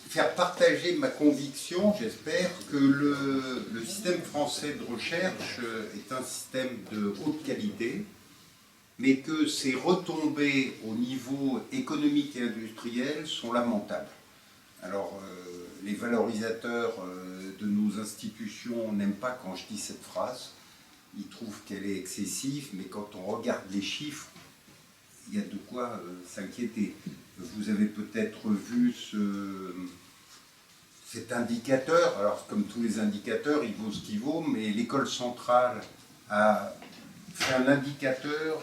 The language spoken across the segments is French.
faire partager ma conviction, j'espère, que le système français de recherche est un système de haute qualité, mais que ses retombées au niveau économique et industriel sont lamentables. Alors, les valorisateurs de nos institutions n'aiment pas quand je dis cette phrase. Ils trouvent qu'elle est excessive, mais quand on regarde les chiffres, il y a de quoi s'inquiéter. Vous avez peut-être vu cet indicateur. Alors, comme tous les indicateurs, il vaut ce qu'il vaut, mais l'école centrale a fait un indicateur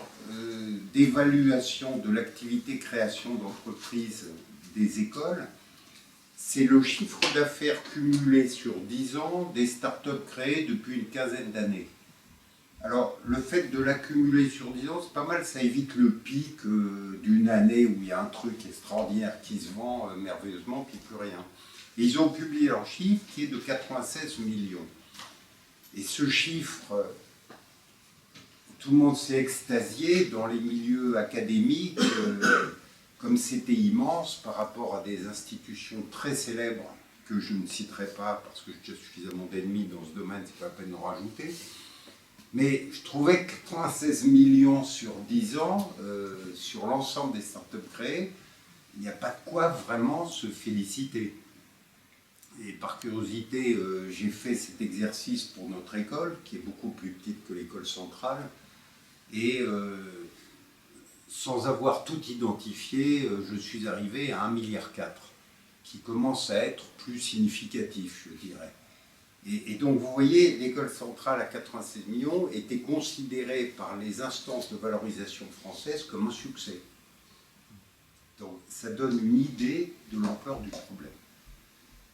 d'évaluation de l'activité création d'entreprises des écoles. C'est le chiffre d'affaires cumulé sur 10 ans des startups créées depuis une quinzaine d'années. Alors, le fait de l'accumuler sur 10 ans, c'est pas mal, ça évite le pic d'une année où il y a un truc extraordinaire qui se vend merveilleusement, puis plus rien. Et ils ont publié leur chiffre qui est de 96 millions. Et ce chiffre, tout le monde s'est extasié dans les milieux académiques, comme c'était immense par rapport à des institutions très célèbres que je ne citerai pas parce que j'ai suffisamment d'ennemis dans ce domaine, c'est pas la peine de rajouter. Mais je trouvais que 96 millions sur 10 ans, sur l'ensemble des startups créées, il n'y a pas de quoi vraiment se féliciter. Et par curiosité, j'ai fait cet exercice pour notre école, qui est beaucoup plus petite que l'école centrale, et sans avoir tout identifié, je suis arrivé à 1,4 milliard, qui commence à être plus significatif, je dirais. Et donc, vous voyez, l'école centrale à 96 millions était considérée par les instances de valorisation françaises comme un succès. Donc, ça donne une idée de l'ampleur du problème.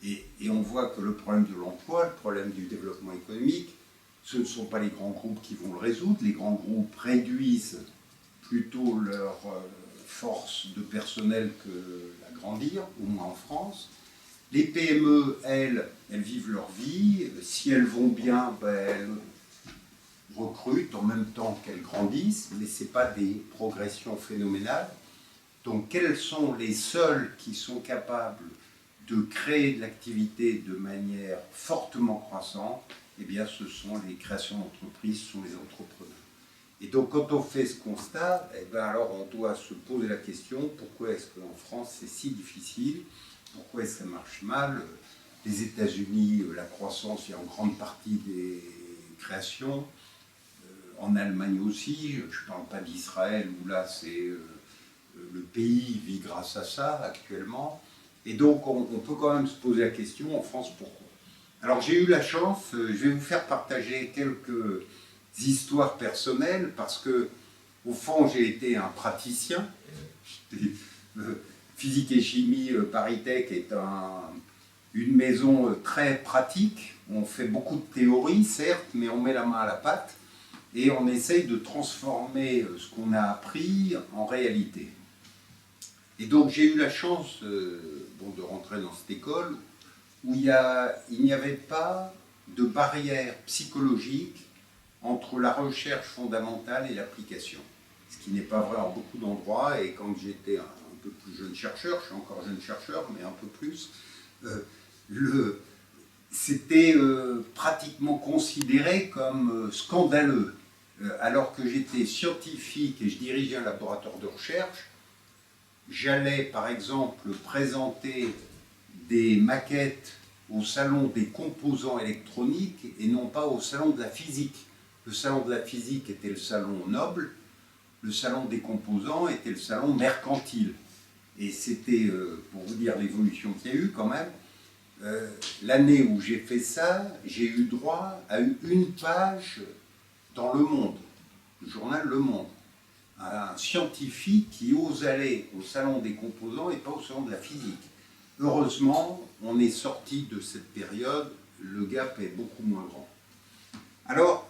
Et on voit que le problème de l'emploi, le problème du développement économique, ce ne sont pas les grands groupes qui vont le résoudre. Les grands groupes réduisent plutôt leur force de personnel que l'agrandir, au moins en France. Les PME, elles vivent leur vie. Si elles vont bien, elles recrutent en même temps qu'elles grandissent, mais ce n'est pas des progressions phénoménales. Donc, quels sont les seuls qui sont capables de créer de l'activité de manière fortement croissante? Eh bien, ce sont les créations d'entreprises, ce sont les entrepreneurs. Et donc, quand on fait ce constat, eh bien, alors on doit se poser la question, pourquoi est-ce qu'en France c'est si difficile? Pourquoi est-ce que ça marche mal? Les États-Unis, la croissance, il y a en grande partie des créations. En Allemagne aussi, je ne parle pas d'Israël, où là, c'est le pays vit grâce à ça actuellement. Et donc, on peut quand même se poser la question, en France, pourquoi? Alors, j'ai eu la chance, je vais vous faire partager quelques histoires personnelles, parce que, au fond, j'ai été un praticien. Physique et chimie, ParisTech est une maison très pratique. On fait beaucoup de théorie, certes, mais on met la main à la pâte et on essaye de transformer ce qu'on a appris en réalité. Et donc j'ai eu la chance de rentrer dans cette école où il n'y avait pas de barrière psychologique entre la recherche fondamentale et l'application. Ce qui n'est pas vrai en beaucoup d'endroits, et quand j'étais un peu plus jeune chercheur, je suis encore jeune chercheur, mais un peu plus, c'était pratiquement considéré comme scandaleux. Alors que j'étais scientifique et je dirigeais un laboratoire de recherche, j'allais par exemple présenter des maquettes au salon des composants électroniques et non pas au salon de la physique. Le salon de la physique était le salon noble, le salon des composants était le salon mercantile. Et c'était, pour vous dire l'évolution qu'il y a eu quand même, l'année où j'ai fait ça, j'ai eu droit à une page dans Le Monde, le journal Le Monde. Un scientifique qui ose aller au salon des composants et pas au salon de la physique. Heureusement, on est sorti de cette période, le gap est beaucoup moins grand. Alors,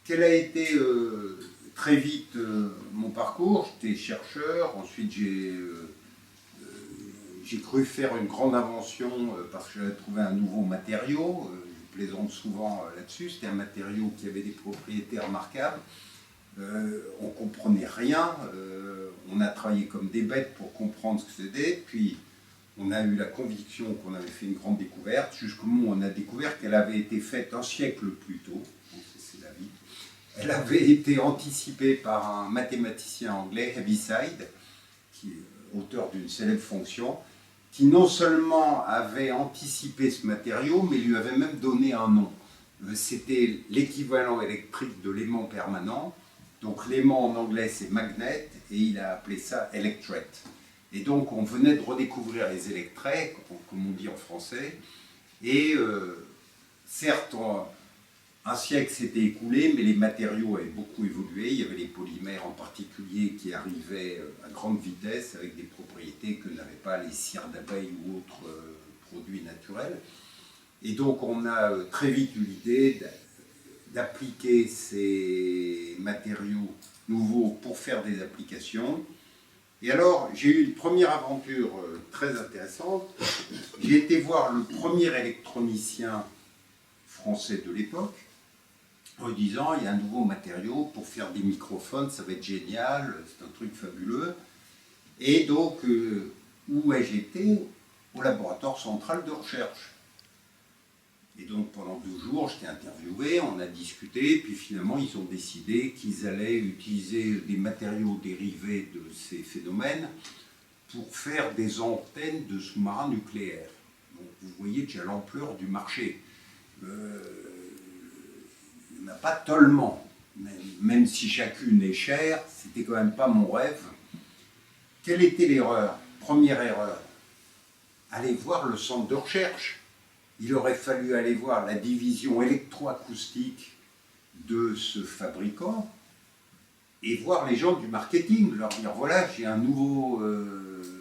quel a été très vite mon parcours? J'étais chercheur, ensuite j'ai cru faire une grande invention parce que j'avais trouvé un nouveau matériau, je plaisante souvent là-dessus, c'était un matériau qui avait des propriétés remarquables. On ne comprenait rien, on a travaillé comme des bêtes pour comprendre ce que c'était, puis on a eu la conviction qu'on avait fait une grande découverte, jusqu'au moment où on a découvert qu'elle avait été faite un siècle plus tôt. C'est la vie. Elle avait été anticipée par un mathématicien anglais, Heaviside, qui est auteur d'une célèbre fonction, qui non seulement avait anticipé ce matériau, mais lui avait même donné un nom. C'était l'équivalent électrique de l'aimant permanent. Donc l'aimant en anglais c'est magnet, et il a appelé ça electret. Et donc on venait de redécouvrir les électrets, comme on dit en français, et certes, un siècle s'était écoulé, mais les matériaux avaient beaucoup évolué. Il y avait les polymères en particulier qui arrivaient à grande vitesse avec des propriétés que n'avaient pas les cires d'abeille ou autres produits naturels. Et donc on a très vite eu l'idée d'appliquer ces matériaux nouveaux pour faire des applications. Et alors, j'ai eu une première aventure très intéressante. J'ai été voir le premier électronicien français de l'époque, en lui disant, il y a un nouveau matériau pour faire des microphones, ça va être génial, c'est un truc fabuleux. Et donc, où ai-je été? Au laboratoire central de recherche. Et donc, pendant 12 jours, j'étais interviewé, on a discuté, puis finalement, ils ont décidé qu'ils allaient utiliser des matériaux dérivés de ces phénomènes pour faire des antennes de sous-marins nucléaires. Donc, vous voyez déjà l'ampleur du marché. Il n'y en a pas tellement, même si chacune est chère, c'était quand même pas mon rêve. Quelle était l'erreur? Première erreur, aller voir le centre de recherche. Il aurait fallu aller voir la division électroacoustique de ce fabricant et voir les gens du marketing, leur dire voilà, j'ai un nouveau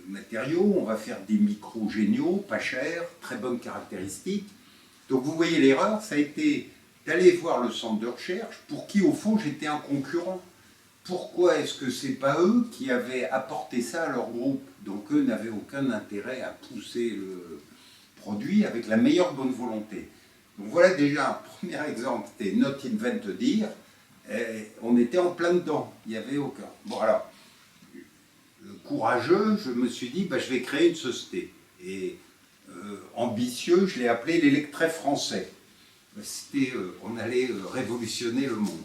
matériau, on va faire des micros géniaux, pas chers, très bonnes caractéristiques. Donc vous voyez l'erreur, ça a été d'aller voir le centre de recherche pour qui au fond j'étais un concurrent. Pourquoi est-ce que c'est pas eux qui avaient apporté ça à leur groupe? Donc eux n'avaient aucun intérêt à pousser le produit avec la meilleure bonne volonté. Donc voilà déjà un premier exemple, c'était Not Invented Here, on était en plein dedans, il n'y avait aucun. Bon alors, courageux, je me suis dit, je vais créer une société. Et ambitieux, je l'ai appelé l'Électret français. On allait révolutionner le monde.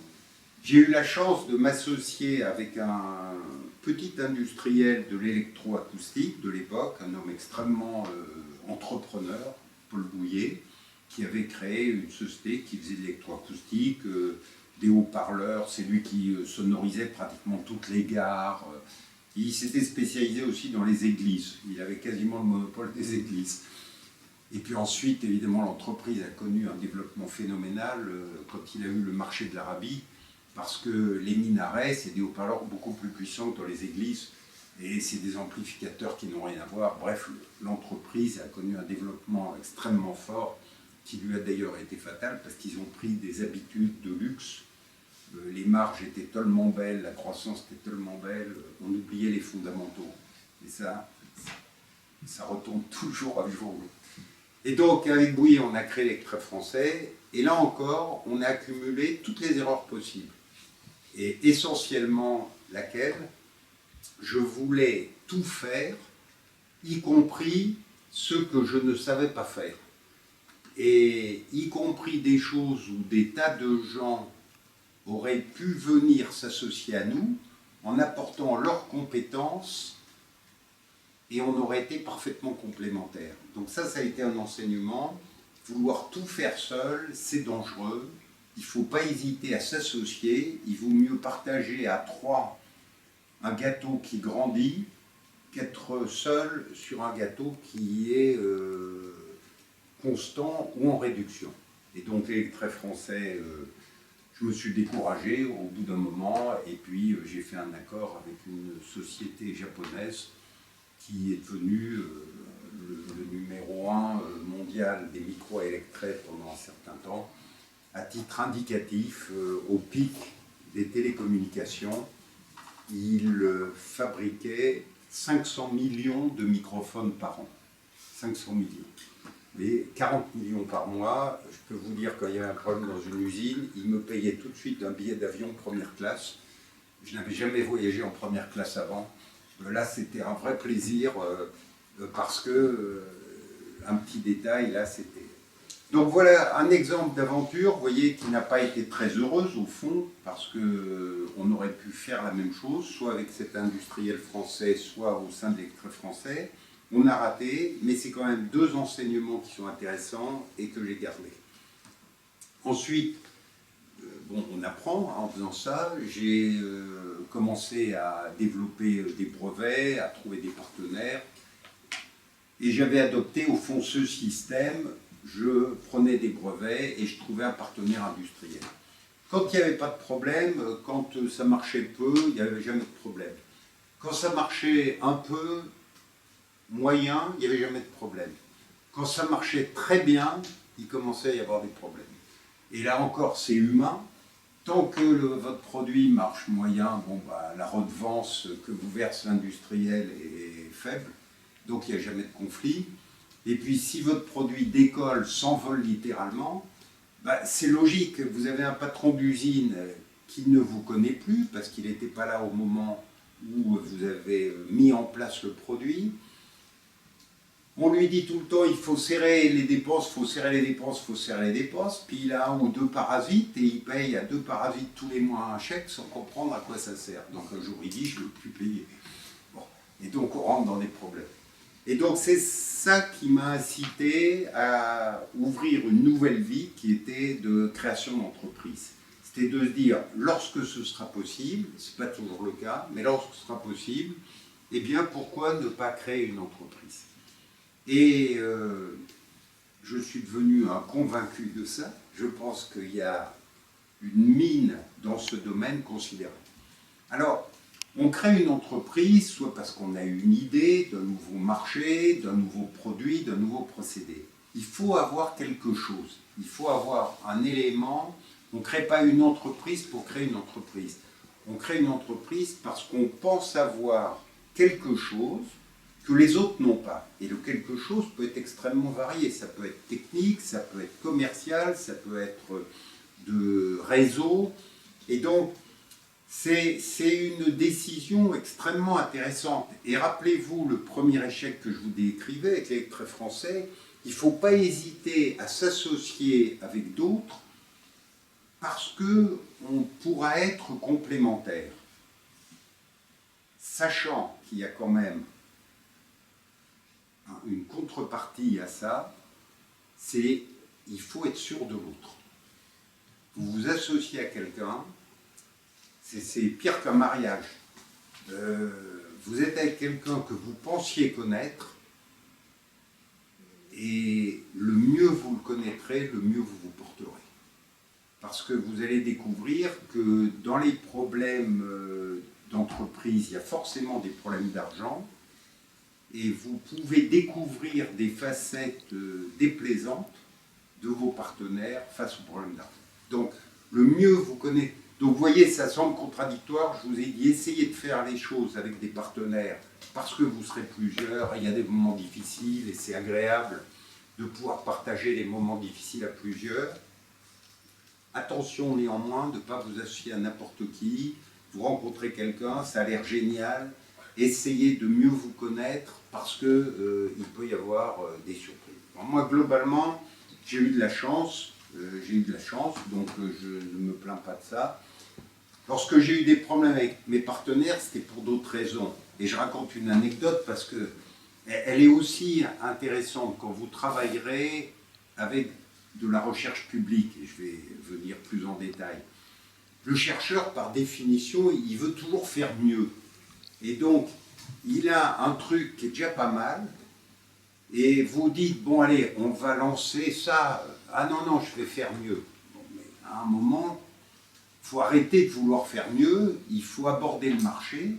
J'ai eu la chance de m'associer avec un petit industriel de l'électroacoustique de l'époque, un homme extrêmement entrepreneur, Paul Bouillet, qui avait créé une société qui faisait de l'électroacoustique, des haut-parleurs, c'est lui qui sonorisait pratiquement toutes les gares. Il s'était spécialisé aussi dans les églises, il avait quasiment le monopole des églises. Et puis ensuite, évidemment, l'entreprise a connu un développement phénoménal quand il a eu le marché de l'Arabie, parce que les minarets, c'est des haut-parleurs beaucoup plus puissants que dans les églises, et c'est des amplificateurs qui n'ont rien à voir. Bref, l'entreprise a connu un développement extrêmement fort, qui lui a d'ailleurs été fatal, parce qu'ils ont pris des habitudes de luxe. Les marges étaient tellement belles, la croissance était tellement belle, on oubliait les fondamentaux. Et ça retombe toujours à jour. Et donc, avec Bouillet, on a créé l'Électret français, et là encore, on a accumulé toutes les erreurs possibles. Et essentiellement, laquelle? Je voulais tout faire, y compris ce que je ne savais pas faire. Et y compris des choses où des tas de gens auraient pu venir s'associer à nous en apportant leurs compétences, et on aurait été parfaitement complémentaires. Donc ça a été un enseignement. Vouloir tout faire seul, c'est dangereux. Il ne faut pas hésiter à s'associer. Il vaut mieux partager à 3 un gâteau qui grandit qu'être seul sur un gâteau qui est constant ou en réduction. Et donc l'Électret français, je me suis découragé au bout d'un moment, et puis j'ai fait un accord avec une société japonaise qui est devenue le numéro 1 mondial des micro-électrets pendant un certain temps, à titre indicatif, au pic des télécommunications. Il fabriquait 500 millions de microphones par an. 500 millions. Et 40 millions par mois. Je peux vous dire, quand il y avait un problème dans une usine, il me payait tout de suite un billet d'avion première classe. Je n'avais jamais voyagé en première classe avant. Là, c'était un vrai plaisir. parce que, un petit détail, là, c'était... Donc voilà un exemple d'aventure, vous voyez, qui n'a pas été très heureuse au fond, parce qu'on aurait pu faire la même chose, soit avec cet industriel français, soit au sein de l'Extrait français. On a raté, mais c'est quand même deux enseignements qui sont intéressants et que j'ai gardés. Ensuite, bon, on apprend en faisant ça. J'ai commencé à développer des brevets, à trouver des partenaires. Et j'avais adopté au fond ce système. Je prenais des brevets et je trouvais un partenaire industriel. Quand il n'y avait pas de problème, quand ça marchait peu, il n'y avait jamais de problème. Quand ça marchait un peu, moyen, il n'y avait jamais de problème. Quand ça marchait très bien, il commençait à y avoir des problèmes. Et là encore, c'est humain. Tant que votre produit marche moyen, bon, bah, la redevance que vous verse l'industriel est faible, donc il n'y a jamais de conflit. Et puis si votre produit décolle, s'envole littéralement, bah, c'est logique, vous avez un patron d'usine qui ne vous connaît plus parce qu'il n'était pas là au moment où vous avez mis en place le produit. On lui dit tout le temps, il faut serrer les dépenses, il faut serrer les dépenses, il faut serrer les dépenses, puis il a un ou deux parasites et il paye à 2 parasites tous les mois un chèque sans comprendre à quoi ça sert. Donc un jour il dit, je ne veux plus payer. Bon. Et donc on rentre dans des problèmes. Et donc c'est ça qui m'a incité à ouvrir une nouvelle vie qui était de création d'entreprise. C'était de se dire, lorsque ce sera possible, ce n'est pas toujours le cas, mais lorsque ce sera possible, eh bien pourquoi ne pas créer une entreprise ? Et je suis devenu un convaincu de ça. Je pense qu'il y a une mine dans ce domaine considérable. Alors, on crée une entreprise, soit parce qu'on a une idée d'un nouveau marché, d'un nouveau produit, d'un nouveau procédé. Il faut avoir quelque chose, il faut avoir un élément. On ne crée pas une entreprise pour créer une entreprise. On crée une entreprise parce qu'on pense avoir quelque chose que les autres n'ont pas. Et le quelque chose peut être extrêmement varié. Ça peut être technique, ça peut être commercial, ça peut être de réseau. Et donc, c'est une décision extrêmement intéressante. Et rappelez-vous le premier échec que je vous décrivais avec l'Extrait français, il ne faut pas hésiter à s'associer avec d'autres parce qu'on pourra être complémentaires. Sachant qu'il y a quand même une contrepartie à ça, c'est il faut être sûr de l'autre. Vous vous associez à quelqu'un, c'est pire qu'un mariage. Vous êtes avec quelqu'un que vous pensiez connaître, et le mieux vous le connaîtrez, le mieux vous vous porterez. Parce que vous allez découvrir que dans les problèmes d'entreprise, il y a forcément des problèmes d'argent, et vous pouvez découvrir des facettes déplaisantes de vos partenaires face aux problèmes d'argent. Donc, le mieux vous connaissez. Donc, vous voyez, ça semble contradictoire. Je vous ai dit, essayez de faire les choses avec des partenaires parce que vous serez plusieurs. Il y a des moments difficiles et c'est agréable de pouvoir partager les moments difficiles à plusieurs. Attention néanmoins de ne pas vous associer à n'importe qui. Vous rencontrez quelqu'un, ça a l'air génial. Essayez de mieux vous connaître parce qu'il peut y avoir des surprises. Alors moi, globalement, j'ai eu de la chance, donc je ne me plains pas de ça. Lorsque j'ai eu des problèmes avec mes partenaires, c'était pour d'autres raisons. Et je raconte une anecdote parce qu'elle est aussi intéressante quand vous travaillerez avec de la recherche publique, et je vais venir plus en détail. Le chercheur, par définition, il veut toujours faire mieux. Et donc, il a un truc qui est déjà pas mal, et vous dites, bon allez, on va lancer ça, ah non, non, je vais faire mieux. Bon, mais à un moment, il faut arrêter de vouloir faire mieux, il faut aborder le marché,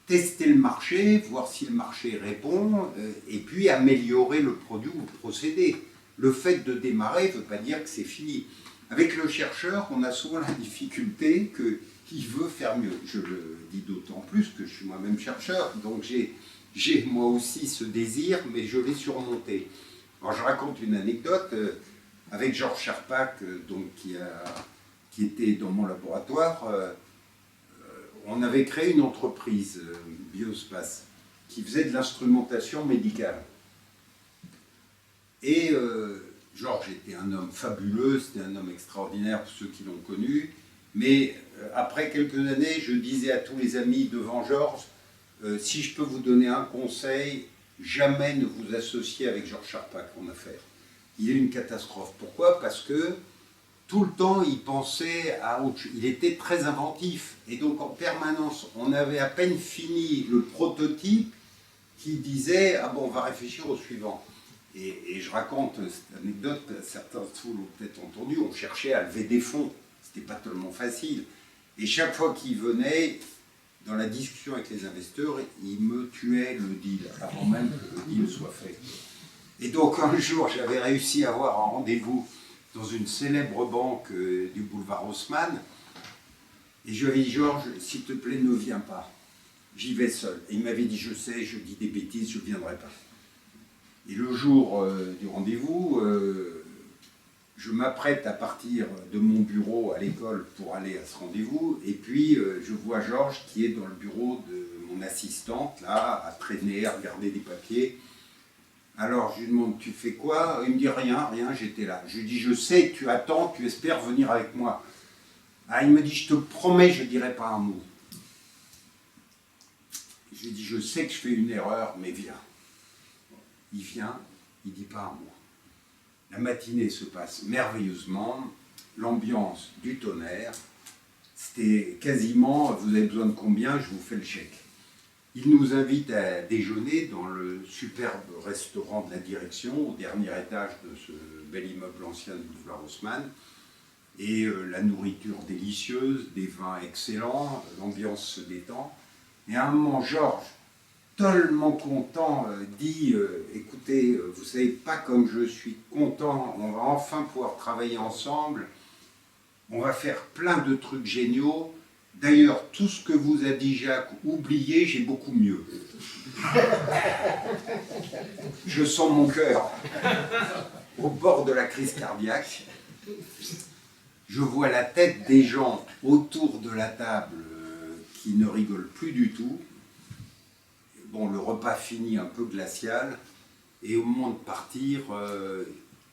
tester le marché, voir si le marché répond, et puis améliorer le produit ou le procédé. Le fait de démarrer ne veut pas dire que c'est fini. Avec le chercheur, on a souvent la difficulté qu'il veut faire mieux. Je le dis d'autant plus que je suis moi-même chercheur, donc j'ai moi aussi ce désir, mais je l'ai surmonté. Alors je raconte une anecdote avec Georges Charpak, donc, qui était dans mon laboratoire. On avait créé une entreprise, Biospace. qui faisait de l'instrumentation médicale. Et Georges était un homme fabuleux, c'était un homme extraordinaire pour ceux qui l'ont connu, mais après quelques années, je disais à tous les amis devant Georges, si je peux vous donner un conseil, jamais ne vous associez avec Georges Charpak en affaires. Il est une catastrophe. Pourquoi? Parce que tout le temps, il pensait à autre chose. Il était très inventif. Et donc, en permanence, on avait à peine fini le prototype qui disait « Ah bon, on va réfléchir au suivant ». Et je raconte cette anecdote, certains l'ont peut-être entendu, on cherchait à lever des fonds. C'était pas tellement facile. Et chaque fois qu'il venait, dans la discussion avec les investisseurs, il me tuait le deal, avant même que le deal soit fait. Et donc, un jour, j'avais réussi à avoir un rendez-vous dans une célèbre banque du boulevard Haussmann. Et je lui avais dit, Georges, s'il te plaît, ne viens pas. J'y vais seul. Et il m'avait dit, je sais, je dis des bêtises, je ne viendrai pas. Et le jour du rendez-vous, je m'apprête à partir de mon bureau à l'école pour aller à ce rendez-vous. Et puis, je vois Georges qui est dans le bureau de mon assistante, là, à traîner, à regarder des papiers. Alors, je lui demande, tu fais quoi? Il me dit, rien, j'étais là. Je lui dis, je sais, tu attends, tu espères venir avec moi. Ah, il me dit, je te promets, je ne dirai pas un mot. Je lui dis, je sais que je fais une erreur, mais viens. Il vient, il ne dit pas un mot. La matinée se passe merveilleusement, l'ambiance du tonnerre. C'était quasiment, vous avez besoin de combien, je vous fais le chèque. Il nous invite à déjeuner dans le superbe restaurant de la direction, au dernier étage de ce bel immeuble ancien du boulevard Haussmann. Et la nourriture délicieuse, des vins excellents, l'ambiance se détend. Et à un moment, Georges, tellement content, dit écoutez, vous ne savez pas comme je suis content, on va enfin pouvoir travailler ensemble, on va faire plein de trucs géniaux. D'ailleurs, tout ce que vous a dit Jacques, oubliez, j'ai beaucoup mieux. Je sens mon cœur au bord de la crise cardiaque. Je vois la tête des gens autour de la table qui ne rigolent plus du tout. Bon, le repas finit un peu glacial. Et au moment de partir,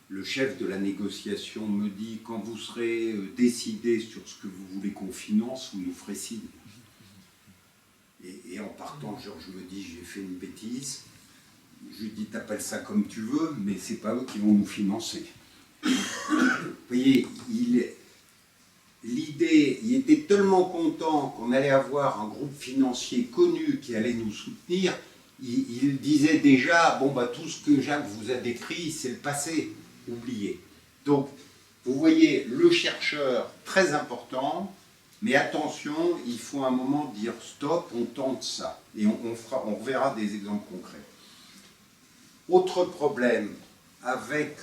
le chef de la négociation me dit « Quand vous serez décidé sur ce que vous voulez qu'on finance, vous nous ferez signe. » Et en partant, je me dis « J'ai fait une bêtise. » Je lui dis « T'appelles ça comme tu veux, mais c'est pas eux qui vont nous financer. » Vous voyez, l'idée, il était tellement content qu'on allait avoir un groupe financier connu qui allait nous soutenir. Il disait déjà, bon, bah, tout ce que Jacques vous a décrit, c'est le passé, oubliez. Donc, vous voyez, le chercheur, très important, mais attention, il faut à un moment dire stop, on tente ça. Et on reverra des exemples concrets. Autre problème avec...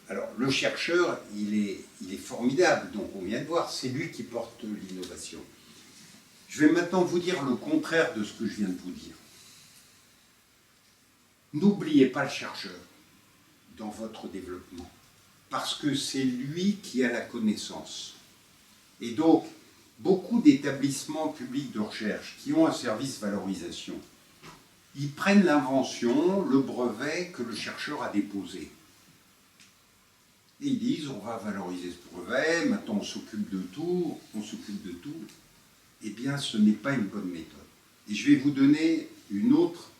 alors, le chercheur, il est formidable, donc on vient de voir, c'est lui qui porte l'innovation. Je vais maintenant vous dire le contraire de ce que je viens de vous dire. N'oubliez pas le chercheur dans votre développement, parce que c'est lui qui a la connaissance. Et donc, beaucoup d'établissements publics de recherche qui ont un service valorisation, ils prennent l'invention, le brevet que le chercheur a déposé. Et ils disent, on va valoriser ce brevet, maintenant on s'occupe de tout, Eh bien, ce n'est pas une bonne méthode. Et je vais vous donner une autre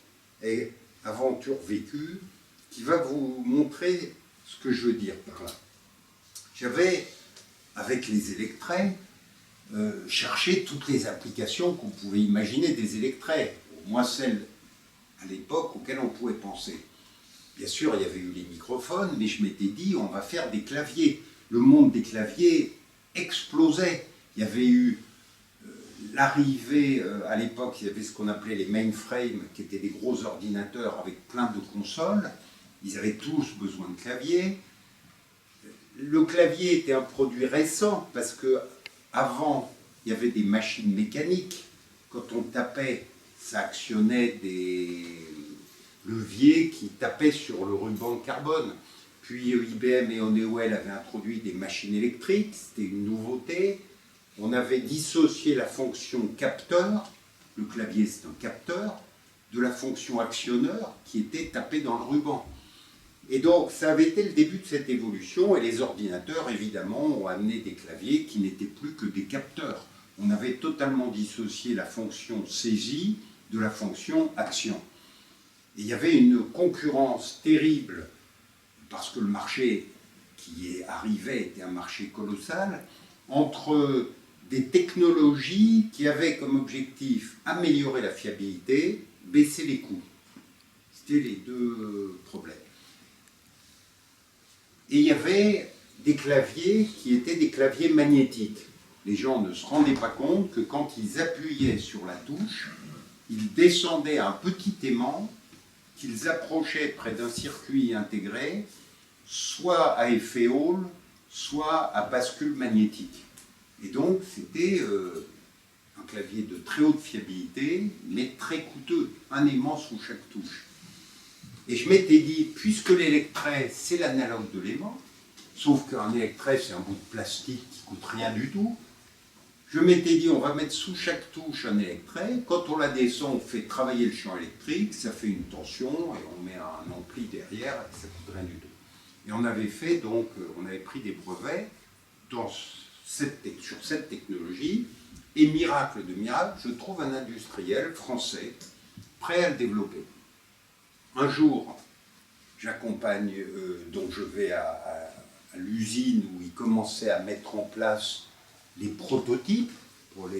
aventure vécue qui va vous montrer ce que je veux dire par là. J'avais, avec les électrets, cherché toutes les applications qu'on pouvait imaginer des électrets, au moins celles à l'époque auxquelles on pouvait penser. Bien sûr, il y avait eu les microphones, mais je m'étais dit, on va faire des claviers. Le monde des claviers explosait. Il y avait eu l'arrivée, à l'époque, il y avait ce qu'on appelait les mainframes, qui étaient des gros ordinateurs avec plein de consoles. Ils avaient tous besoin de claviers. Le clavier était un produit récent, parce qu'avant, il y avait des machines mécaniques. Quand on tapait, ça actionnait des leviers qui tapaient sur le ruban de carbone. Puis IBM et Honeywell avaient introduit des machines électriques, c'était une nouveauté. On avait dissocié la fonction capteur, le clavier c'est un capteur, de la fonction actionneur qui était tapée dans le ruban. Et donc, ça avait été le début de cette évolution, et les ordinateurs, évidemment, ont amené des claviers qui n'étaient plus que des capteurs. On avait totalement dissocié la fonction saisie de la fonction action. Et il y avait une concurrence terrible, parce que le marché qui arrivait était un marché colossal, entre des technologies qui avaient comme objectif améliorer la fiabilité, baisser les coûts. C'était les deux problèmes. Et il y avait des claviers qui étaient des claviers magnétiques. Les gens ne se rendaient pas compte que quand ils appuyaient sur la touche, ils descendaient un petit aimant qu'ils approchaient près d'un circuit intégré, soit à effet Hall, soit à bascule magnétique. Et donc c'était un clavier de très haute fiabilité, mais très coûteux, un aimant sous chaque touche. Et je m'étais dit, puisque l'électret, c'est l'analogue de l'aimant, sauf qu'un électret, c'est un bout de plastique qui ne coûte rien du tout, je m'étais dit, on va mettre sous chaque touche un électret, quand on la descend, on fait travailler le champ électrique, ça fait une tension, et on met un ampli derrière, et ça ne coûte rien du tout. Et on avait fait, donc, on avait pris des brevets sur cette technologie, et miracle de miracle, je trouve un industriel français prêt à le développer. Un jour, j'accompagne, donc je vais à l'usine où ils commençaient à mettre en place les prototypes pour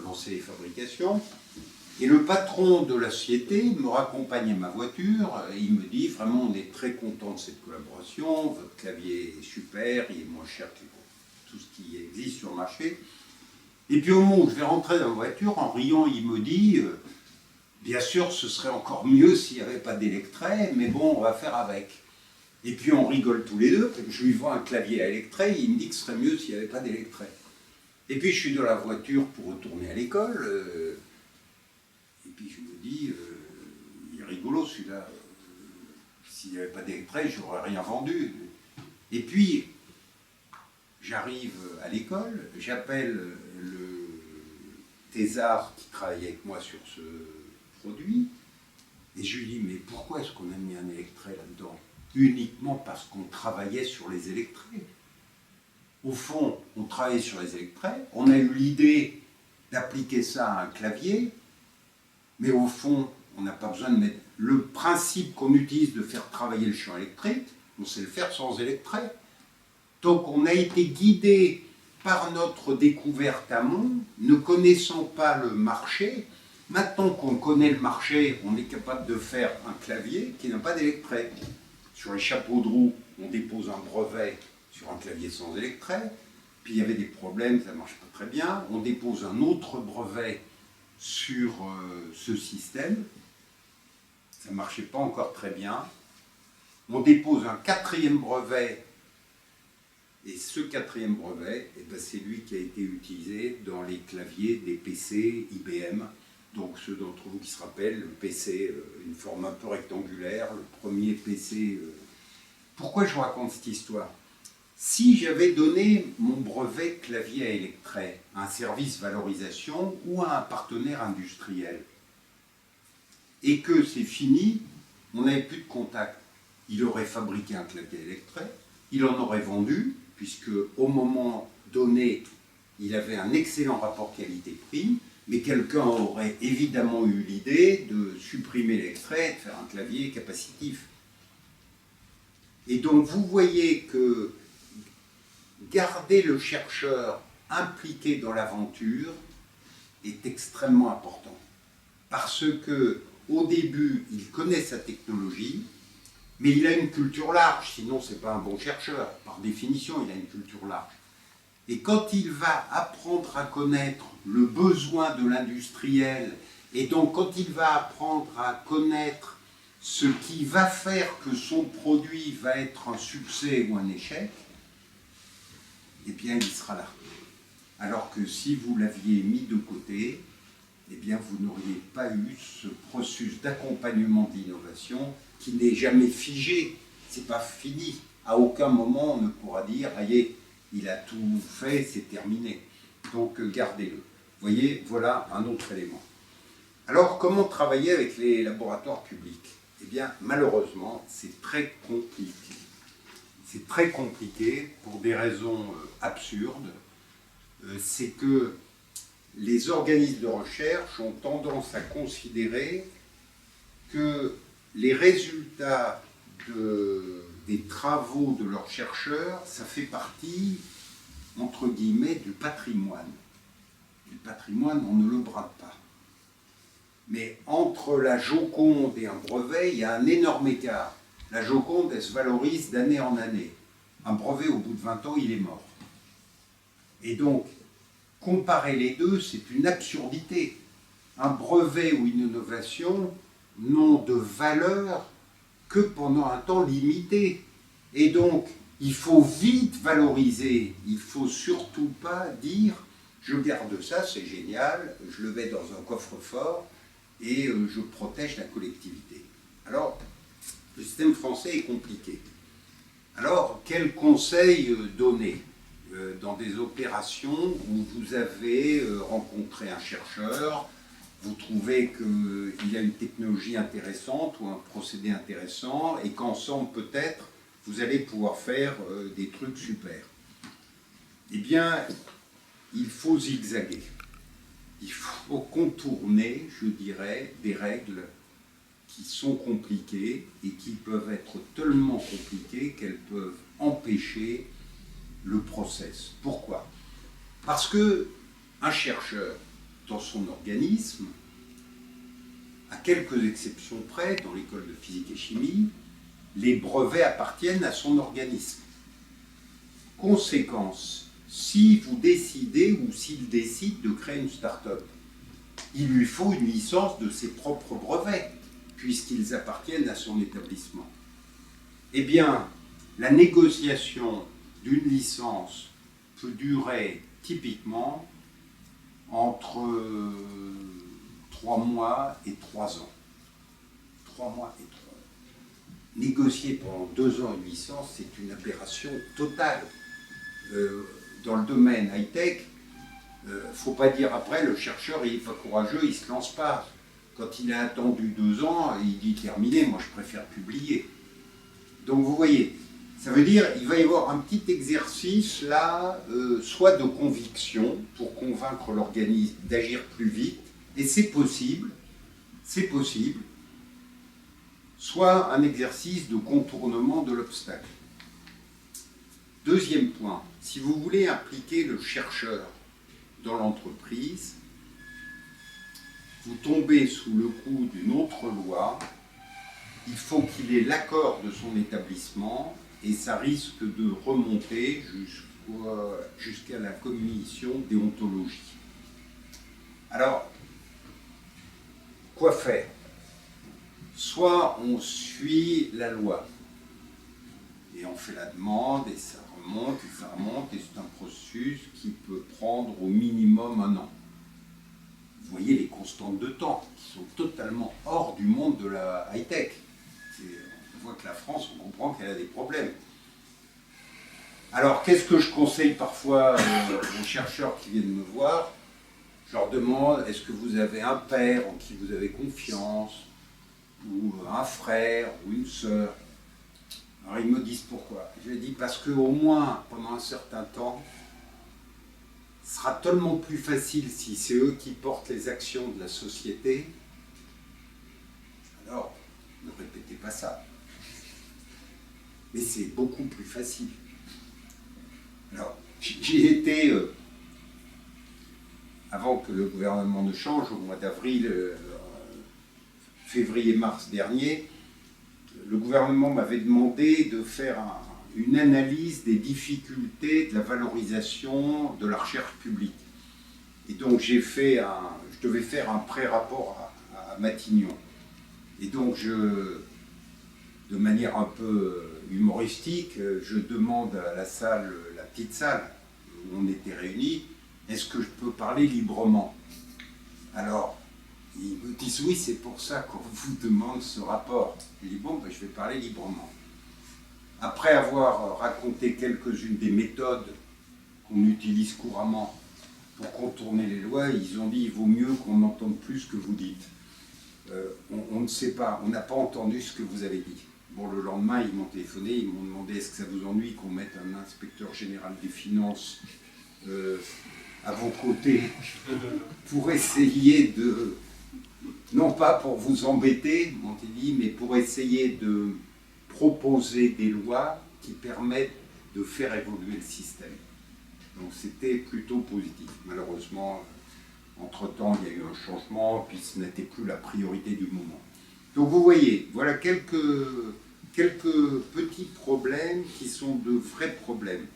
lancer les fabrications. Et le patron de la société me raccompagne à ma voiture et il me dit, vraiment, on est très content de cette collaboration, votre clavier est super, il est moins cher que tout ce qui existe sur le marché. Et puis au moment où je vais rentrer dans la voiture, en riant, il me dit, bien sûr, ce serait encore mieux s'il n'y avait pas d'électret, mais bon, on va faire avec. Et puis on rigole tous les deux, je lui vends un clavier à électret, il me dit que ce serait mieux s'il n'y avait pas d'électret. Et puis je suis dans la voiture pour retourner à l'école, et puis je me dis, il est rigolo celui-là, s'il n'y avait pas d'électret, je n'aurais rien vendu. Et puis, j'arrive à l'école, j'appelle le thésard qui travaille avec moi sur ce produit, et je lui dis, mais pourquoi est-ce qu'on a mis un électret là-dedans? Uniquement parce qu'on travaillait sur les électrets. Au fond, on travaillait sur les électrets, on a eu l'idée d'appliquer ça à un clavier, mais au fond, on n'a pas besoin de mettre... Le principe qu'on utilise de faire travailler le champ électrique, on sait le faire sans électret. Donc on a été guidé par notre découverte amont, ne connaissant pas le marché. Maintenant qu'on connaît le marché, on est capable de faire un clavier qui n'a pas d'électret. Sur les chapeaux de roue, on dépose un brevet sur un clavier sans électret, puis il y avait des problèmes, ça ne marche pas très bien. On dépose un autre brevet sur ce système, ça ne marchait pas encore très bien. On dépose un quatrième brevet, et ce quatrième brevet, c'est lui qui a été utilisé dans les claviers des PC IBM. Donc ceux d'entre vous qui se rappellent, le PC, une forme un peu rectangulaire, le premier PC. Pourquoi je vous raconte cette histoire? Si j'avais donné mon brevet clavier à électret à un service valorisation ou à un partenaire industriel, et que c'est fini, on n'avait plus de contact, il aurait fabriqué un clavier à électret, il en aurait vendu, puisque au moment donné, il avait un excellent rapport qualité-prix, mais quelqu'un aurait évidemment eu l'idée de supprimer l'électret et de faire un clavier capacitif. Et donc vous voyez que garder le chercheur impliqué dans l'aventure est extrêmement important. Parce que au début, il connaît sa technologie, mais il a une culture large, sinon ce n'est pas un bon chercheur. Par définition, il a une culture large. Et quand il va apprendre à connaître le besoin de l'industriel, et donc quand il va apprendre à connaître ce qui va faire que son produit va être un succès ou un échec, eh bien il sera là. Alors que si vous l'aviez mis de côté, eh bien vous n'auriez pas eu ce processus d'accompagnement de l'innovation qui n'est jamais figé, c'est pas fini. À aucun moment on ne pourra dire, allez, il a tout fait, c'est terminé. Donc gardez-le. Vous voyez, voilà un autre élément. Alors, comment travailler avec les laboratoires publics? Eh bien, malheureusement, c'est très compliqué. C'est très compliqué pour des raisons absurdes. C'est que les organismes de recherche ont tendance à considérer que les résultats des travaux de leurs chercheurs, ça fait partie, entre guillemets, du patrimoine. Et le patrimoine, on ne le brade pas. Mais entre la Joconde et un brevet, il y a un énorme écart. La Joconde, elle se valorise d'année en année. Un brevet, au bout de 20 ans, il est mort. Et donc, comparer les deux, c'est une absurdité. Un brevet ou une innovation n'ont de valeur que pendant un temps limité. Et donc, il faut vite valoriser. Il ne faut surtout pas dire « je garde ça, c'est génial, je le mets dans un coffre-fort et je protège la collectivité ». Alors, le système français est compliqué. Alors, quel conseil donner dans des opérations où vous avez rencontré un chercheur, vous trouvez qu'il a une technologie intéressante ou un procédé intéressant et qu'ensemble, peut-être, vous allez pouvoir faire des trucs super. Eh bien, il faut zigzaguer. Il faut contourner, je dirais, des règles qui sont compliquées et qui peuvent être tellement compliquées qu'elles peuvent empêcher le process. Pourquoi? Parce qu'un chercheur, dans son organisme, à quelques exceptions près, dans l'école de physique et chimie, les brevets appartiennent à son organisme. Conséquence, si vous décidez ou s'il décide de créer une start-up, il lui faut une licence de ses propres brevets, puisqu'ils appartiennent à son établissement. Eh bien, la négociation d'une licence peut durer typiquement entre 3 mois et 3 ans. 3 mois et 3 ans. Négocier pendant 2 ans une licence, c'est une aberration totale. Dans le domaine high-tech, il ne faut pas dire après, le chercheur il est pas courageux, il ne se lance pas. Quand il a attendu 2 ans, il dit terminé, moi je préfère publier. Donc vous voyez, ça veut dire qu'il va y avoir un petit exercice là, soit de conviction pour convaincre l'organisme d'agir plus vite, et c'est possible, soit un exercice de contournement de l'obstacle. Deuxième point, si vous voulez impliquer le chercheur dans l'entreprise, vous tombez sous le coup d'une autre loi, il faut qu'il ait l'accord de son établissement et ça risque de remonter jusqu'à la commission déontologie. Alors, quoi faire? Soit on suit la loi et on fait la demande et ça remonte et c'est un processus qui peut prendre au minimum 1 an. Vous voyez les constantes de temps qui sont totalement hors du monde de la high-tech. On voit que la France, on comprend qu'elle a des problèmes. Alors, qu'est-ce que je conseille parfois aux chercheurs qui viennent me voir? Je leur demande, est-ce que vous avez un père en qui vous avez confiance, ou un frère, ou une sœur? Alors, ils me disent pourquoi. Je leur dis, parce qu'au moins, pendant un certain temps, ce sera tellement plus facile si c'est eux qui portent les actions de la société. Alors, ne répétez pas ça. Mais c'est beaucoup plus facile. Alors, j'y étais, avant que le gouvernement ne change, au mois d'avril, février-mars dernier, le gouvernement m'avait demandé de faire une analyse des difficultés de la valorisation de la recherche publique. Et donc je devais faire un pré-rapport à Matignon. Et donc de manière un peu humoristique, je demande à la salle, la petite salle où on était réunis, est-ce que je peux parler librement? Alors, ils me disent oui, c'est pour ça qu'on vous demande ce rapport. Je dis bon, ben, je vais parler librement. Après avoir raconté quelques-unes des méthodes qu'on utilise couramment pour contourner les lois, ils ont dit il vaut mieux qu'on n'entende plus ce que vous dites. on ne sait pas, on n'a pas entendu ce que vous avez dit. Bon, le lendemain, ils m'ont téléphoné, ils m'ont demandé est-ce que ça vous ennuie qu'on mette un inspecteur général des finances à vos côtés pour essayer de, non pas pour vous embêter, m'ont-ils dit, mais pour essayer de proposer des lois qui permettent de faire évoluer le système. Donc c'était plutôt positif. Malheureusement, entre-temps, il y a eu un changement, puis ce n'était plus la priorité du moment. Donc vous voyez, voilà quelques petits problèmes qui sont de vrais problèmes.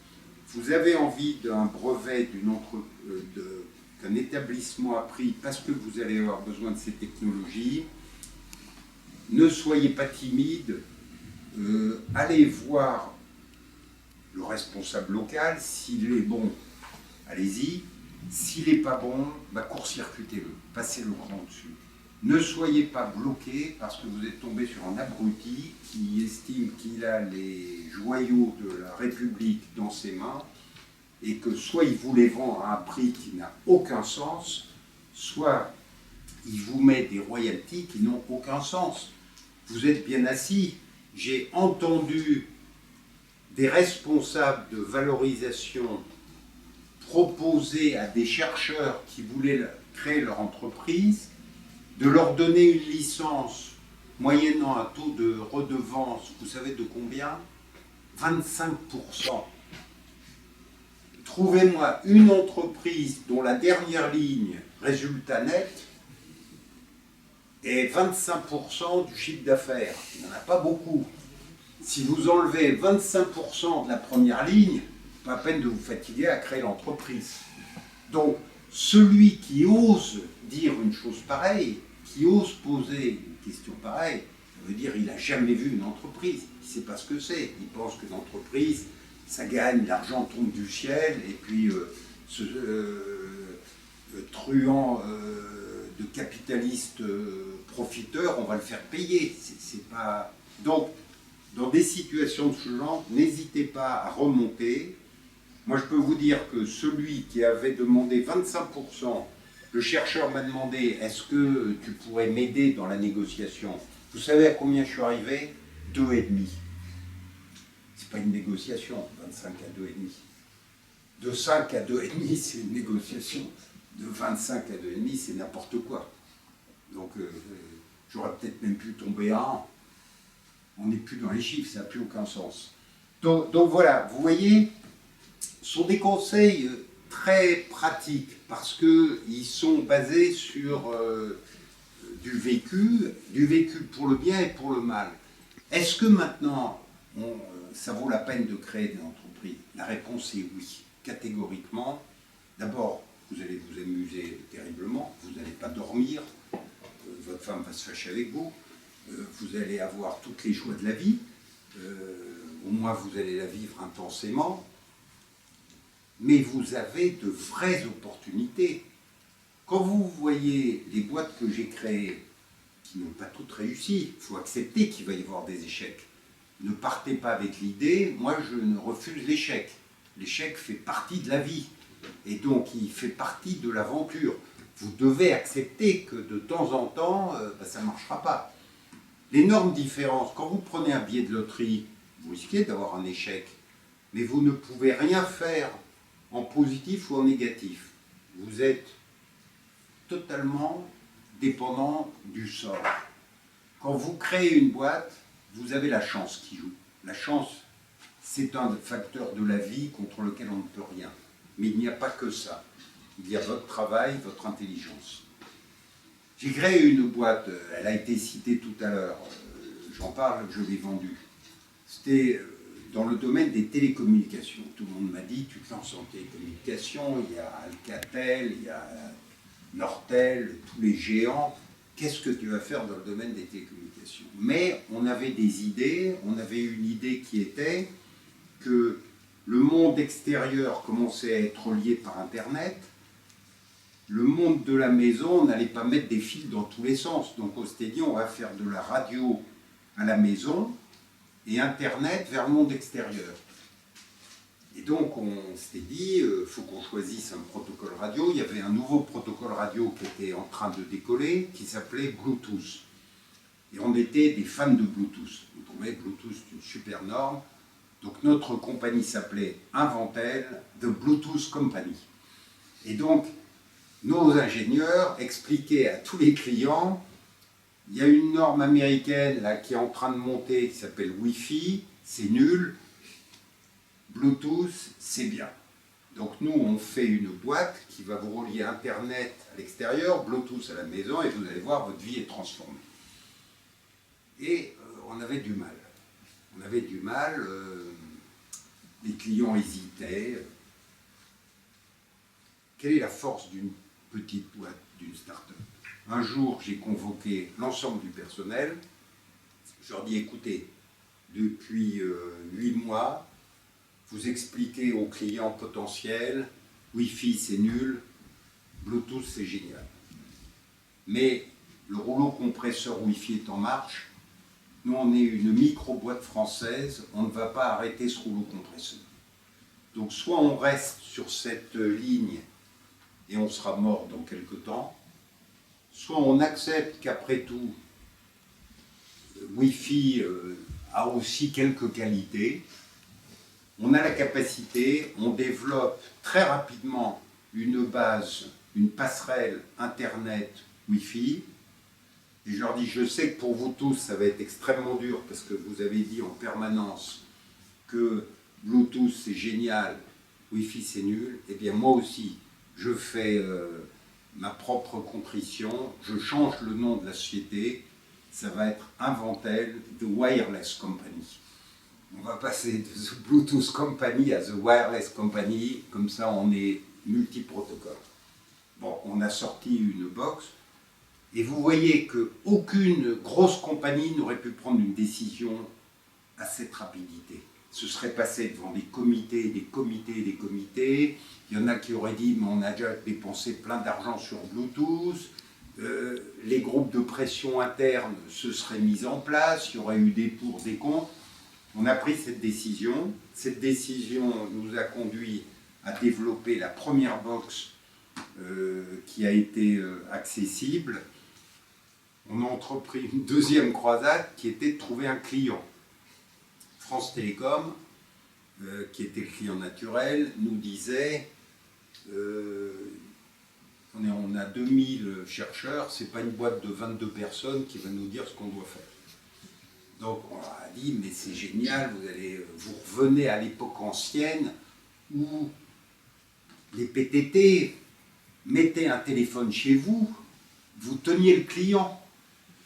Vous avez envie d'un brevet qu'un établissement a pris parce que vous allez avoir besoin de ces technologies. Ne soyez pas timide, allez voir le responsable local, s'il est bon, allez-y. S'il n'est pas bon, court-circuitez-le, passez le cran dessus. Ne soyez pas bloqué parce que vous êtes tombé sur un abruti qui estime qu'il a les joyaux de la République dans ses mains et que soit il vous les vend à un prix qui n'a aucun sens, soit il vous met des royalties qui n'ont aucun sens. Vous êtes bien assis. J'ai entendu des responsables de valorisation proposer à des chercheurs qui voulaient créer leur entreprise de leur donner une licence moyennant un taux de redevance, vous savez de combien? 25%. Trouvez-moi une entreprise dont la dernière ligne, résultat net, est 25% du chiffre d'affaires. Il n'y en a pas beaucoup. Si vous enlevez 25% de la première ligne, pas la peine de vous fatiguer à créer l'entreprise. Donc, celui qui ose dire une chose pareille, qui ose poser une question pareille, ça veut dire qu'il n'a jamais vu une entreprise. Il ne sait pas ce que c'est. Il pense que l'entreprise, ça gagne, l'argent tombe du ciel, et puis ce truand de capitalistes profiteurs, on va le faire payer. C'est pas... Donc, dans des situations de ce genre, n'hésitez pas à remonter. Moi, je peux vous dire que celui qui avait demandé 25%, le chercheur m'a demandé « Est-ce que tu pourrais m'aider dans la négociation ?» Vous savez à combien je suis arrivé? 2,5. C'est pas une négociation, 25 à 2,5. De 5 à 2,5, c'est une négociation. De 25 à 2,5, c'est n'importe quoi. Donc, j'aurais peut-être même pu tomber à 1. On n'est plus dans les chiffres, ça n'a plus aucun sens. Donc voilà, vous voyez, ce sont des conseils très pratiques parce qu'ils sont basés sur du vécu pour le bien et pour le mal. Est-ce que maintenant, ça vaut la peine de créer des entreprises? La réponse est oui, catégoriquement. D'abord, vous allez vous amuser terriblement, vous n'allez pas dormir, votre femme va se fâcher avec vous. Vous allez avoir toutes les joies de la vie, au moins vous allez la vivre intensément, mais vous avez de vraies opportunités. Quand vous voyez les boîtes que j'ai créées, qui n'ont pas toutes réussi, il faut accepter qu'il va y avoir des échecs. Ne partez pas avec l'idée, moi je ne refuse l'échec. L'échec fait partie de la vie, et donc il fait partie de l'aventure. Vous devez accepter que de temps en temps, ça ne marchera pas. L'énorme différence, quand vous prenez un billet de loterie, vous risquez d'avoir un échec, mais vous ne pouvez rien faire en positif ou en négatif. Vous êtes totalement dépendant du sort. Quand vous créez une boîte, vous avez la chance qui joue. La chance, c'est un facteur de la vie contre lequel on ne peut rien. Mais il n'y a pas que ça. Il y a votre travail, votre intelligence. J'ai créé une boîte, elle a été citée tout à l'heure, j'en parle, je l'ai vendue. C'était dans le domaine des télécommunications. Tout le monde m'a dit, tu te lances en télécommunications, il y a Alcatel, il y a Nortel, tous les géants, qu'est-ce que tu vas faire dans le domaine des télécommunications? Mais on avait des idées, on avait une idée qui était que le monde extérieur commençait à être lié par Internet. Le monde de la maison, on n'allait pas mettre des fils dans tous les sens. Donc on s'était dit, on va faire de la radio à la maison et Internet vers le monde extérieur. Et donc on s'était dit, il faut qu'on choisisse un protocole radio. Il y avait un nouveau protocole radio qui était en train de décoller, qui s'appelait Bluetooth. Et on était des fans de Bluetooth. On trouvait Bluetooth une super norme. Donc notre compagnie s'appelait Inventel, The Bluetooth Company. Et donc, nos ingénieurs expliquaient à tous les clients, il y a une norme américaine là, qui est en train de monter, qui s'appelle Wi-Fi, c'est nul. Bluetooth, c'est bien. Donc nous, on fait une boîte qui va vous relier Internet à l'extérieur, Bluetooth à la maison, et vous allez voir, votre vie est transformée. Et on avait du mal. On avait du mal, les clients hésitaient. Quelle est la force d'une petite boîte, d'une start-up? Un jour, j'ai convoqué l'ensemble du personnel. Je leur dis, écoutez, depuis 8 mois, vous expliquez aux clients potentiels, Wi-Fi c'est nul, Bluetooth c'est génial. Mais le rouleau compresseur Wi-Fi est en marche. Nous, on est une micro-boîte française, on ne va pas arrêter ce rouleau compresseur. Donc soit on reste sur cette ligne et on sera mort dans quelques temps, soit on accepte qu'après tout, Wi-Fi a aussi quelques qualités. On a la capacité, on développe très rapidement une base, une passerelle Internet Wi-Fi. Et je leur dis, je sais que pour vous tous, ça va être extrêmement dur parce que vous avez dit en permanence que Bluetooth c'est génial, Wi-Fi c'est nul. Eh bien moi aussi, je fais ma propre contrition, je change le nom de la société, ça va être Inventel, The Wireless Company. On va passer de The Bluetooth Company à The Wireless Company, comme ça on est multi-protocole. Bon, on a sorti une box, et vous voyez qu'aucune grosse compagnie n'aurait pu prendre une décision à cette rapidité. Ce serait passé devant des comités, des comités, des comités. Il y en a qui auraient dit, mais on a déjà dépensé plein d'argent sur Bluetooth. Les groupes de pression interne se seraient mis en place, il y aurait eu des pour, des contre. On a pris cette décision. Cette décision nous a conduit à développer la première box qui a été accessible. On a entrepris une deuxième croisade qui était de trouver un client. France Télécom, qui était le client naturel, nous disait on a 2000 chercheurs, c'est pas une boîte de 22 personnes qui va nous dire ce qu'on doit faire. Donc on leur a dit, mais c'est génial, vous revenez à l'époque ancienne où les PTT mettaient un téléphone chez vous, vous teniez le client.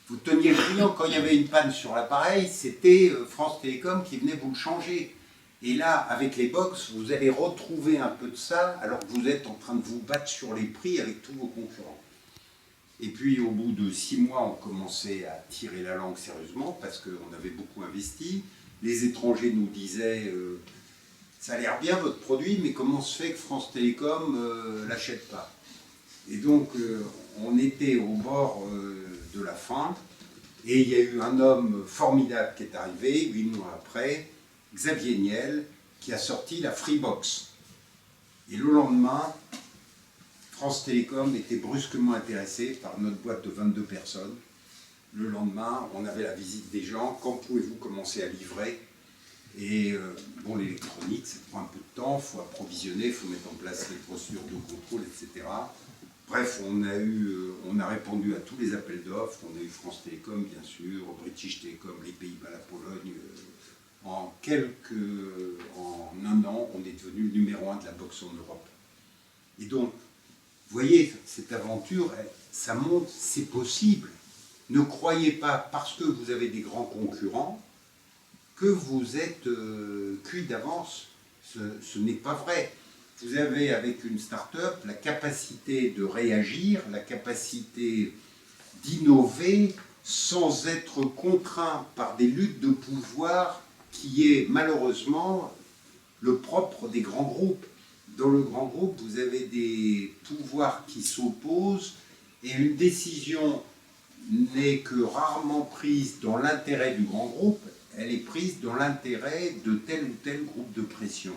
Vous teniez le client, quand il y avait une panne sur l'appareil, c'était France Télécom qui venait vous le changer. Et là, avec les box, vous allez retrouver un peu de ça, alors que vous êtes en train de vous battre sur les prix avec tous vos concurrents. Et puis, au bout de 6 mois, on commençait à tirer la langue sérieusement, parce qu'on avait beaucoup investi. Les étrangers nous disaient, ça a l'air bien votre produit, mais comment se fait que France Télécom ne l'achète pas? Et donc, on était au bord de la fin, et il y a eu un homme formidable qui est arrivé, 8 mois après, Xavier Niel, qui a sorti la Freebox. Et le lendemain, France Télécom était brusquement intéressée par notre boîte de 22 personnes. Le lendemain, on avait la visite des gens, quand pouvez-vous commencer à livrer? Et bon, l'électronique, ça prend un peu de temps, il faut approvisionner, il faut mettre en place les procédures de contrôle, etc. Bref, on a répondu à tous les appels d'offres. On a eu France Télécom, bien sûr, British Telecom, les Pays-Bas, la Pologne. En un an, on est devenu le numéro 1 de la boxe en Europe. Et donc, vous voyez, cette aventure, ça montre, c'est possible. Ne croyez pas, parce que vous avez des grands concurrents, que vous êtes cuit d'avance. Ce n'est pas vrai. Vous avez, avec une start-up, la capacité de réagir, la capacité d'innover sans être contraint par des luttes de pouvoir qui est malheureusement le propre des grands groupes. Dans le grand groupe, vous avez des pouvoirs qui s'opposent et une décision n'est que rarement prise dans l'intérêt du grand groupe, elle est prise dans l'intérêt de tel ou tel groupe de pression.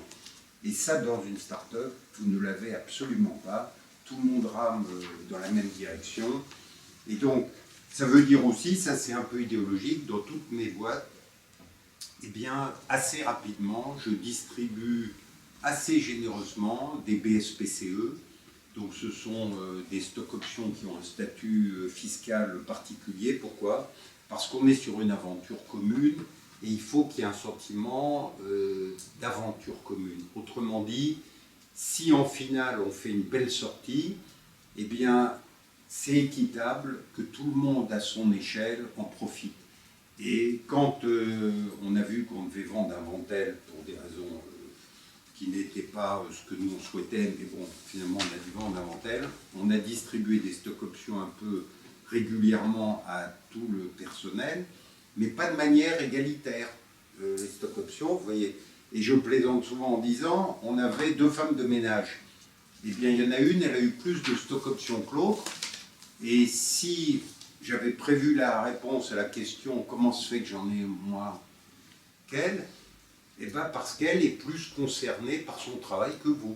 Et ça, dans une start-up, vous ne l'avez absolument pas. Tout le monde rame dans la même direction. Et donc, Ça veut dire aussi, ça c'est un peu idéologique, dans toutes mes boîtes, eh bien, assez rapidement, je distribue assez généreusement des BSPCE. Donc ce sont des stocks options qui ont un statut fiscal particulier. Pourquoi? Parce qu'on est sur une aventure commune et il faut qu'il y ait un sentiment d'aventure commune. Autrement dit, si en finale on fait une belle sortie, eh bien c'est équitable que tout le monde à son échelle en profite. Et quand on a vu qu'on devait vendre un Ventel pour des raisons qui n'étaient pas ce que nous on souhaitait, mais bon, finalement on a dû vendre un Ventel, on a distribué des stocks options un peu régulièrement à tout le personnel, mais pas de manière égalitaire. Les stocks options, vous voyez, et je plaisante souvent en disant, on avait 2 femmes de ménage. Eh bien, il y en a une, elle a eu plus de stocks options que l'autre, et si j'avais prévu la réponse à la question comment se fait que j'en ai moins qu'elle, eh bien parce qu'elle est plus concernée par son travail que vous.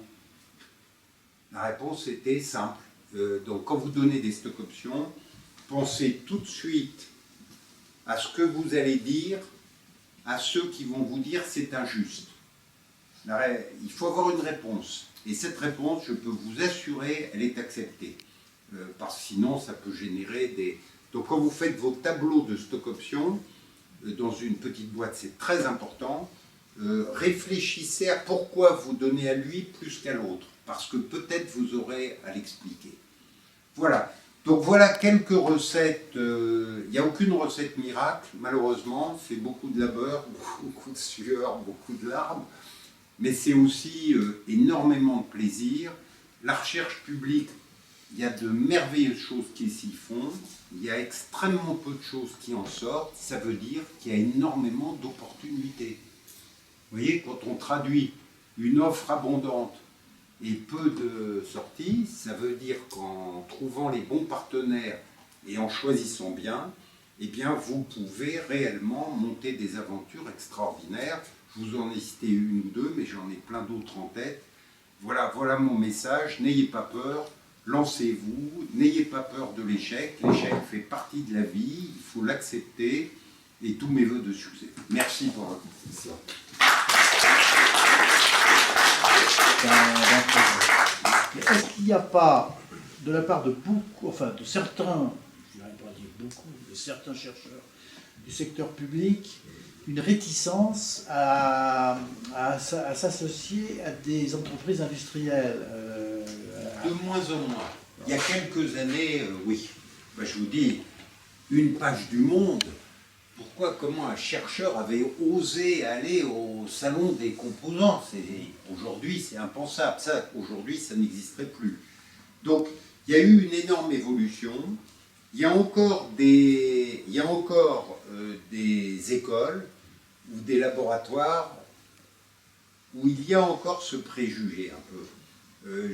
La réponse était simple. Donc quand vous donnez des stocks options, pensez tout de suite à ce que vous allez dire à ceux qui vont vous dire c'est injuste. Il faut avoir une réponse. Et cette réponse, je peux vous assurer, elle est acceptée. Parce que sinon, ça peut générer des... Donc quand vous faites vos tableaux de stock options, dans une petite boîte, c'est très important, réfléchissez à pourquoi vous donnez à lui plus qu'à l'autre, parce que peut-être vous aurez à l'expliquer. Voilà, donc voilà quelques recettes, il n'y a aucune recette miracle, malheureusement, c'est beaucoup de labeur, beaucoup de sueur, beaucoup de larmes, mais c'est aussi énormément de plaisir. La recherche publique, il y a de merveilleuses choses qui s'y font, il y a extrêmement peu de choses qui en sortent, ça veut dire qu'il y a énormément d'opportunités. Vous voyez, quand on traduit une offre abondante et peu de sorties, ça veut dire qu'en trouvant les bons partenaires et en choisissant bien, eh bien vous pouvez réellement monter des aventures extraordinaires. Je vous en ai cité une ou deux, mais j'en ai plein d'autres en tête. Voilà mon message, n'ayez pas peur. Lancez-vous, n'ayez pas peur de l'échec. L'échec fait partie de la vie, il faut l'accepter. Et tous mes voeux de succès. Merci pour votre attention. Est-ce qu'il n'y a pas, de la part de beaucoup, enfin de certains, je ne vais pas dire beaucoup, de certains chercheurs du secteur public, une réticence à s'associer à des entreprises industrielles De moins en moins. Il y a quelques années, oui. Ben, je vous dis, une page du Monde, comment un chercheur avait osé aller au salon des composants? Aujourd'hui, c'est impensable. Aujourd'hui, ça n'existerait plus. Donc, il y a eu une énorme évolution. Il y a encore des écoles ou des laboratoires où il y a encore ce préjugé un peu.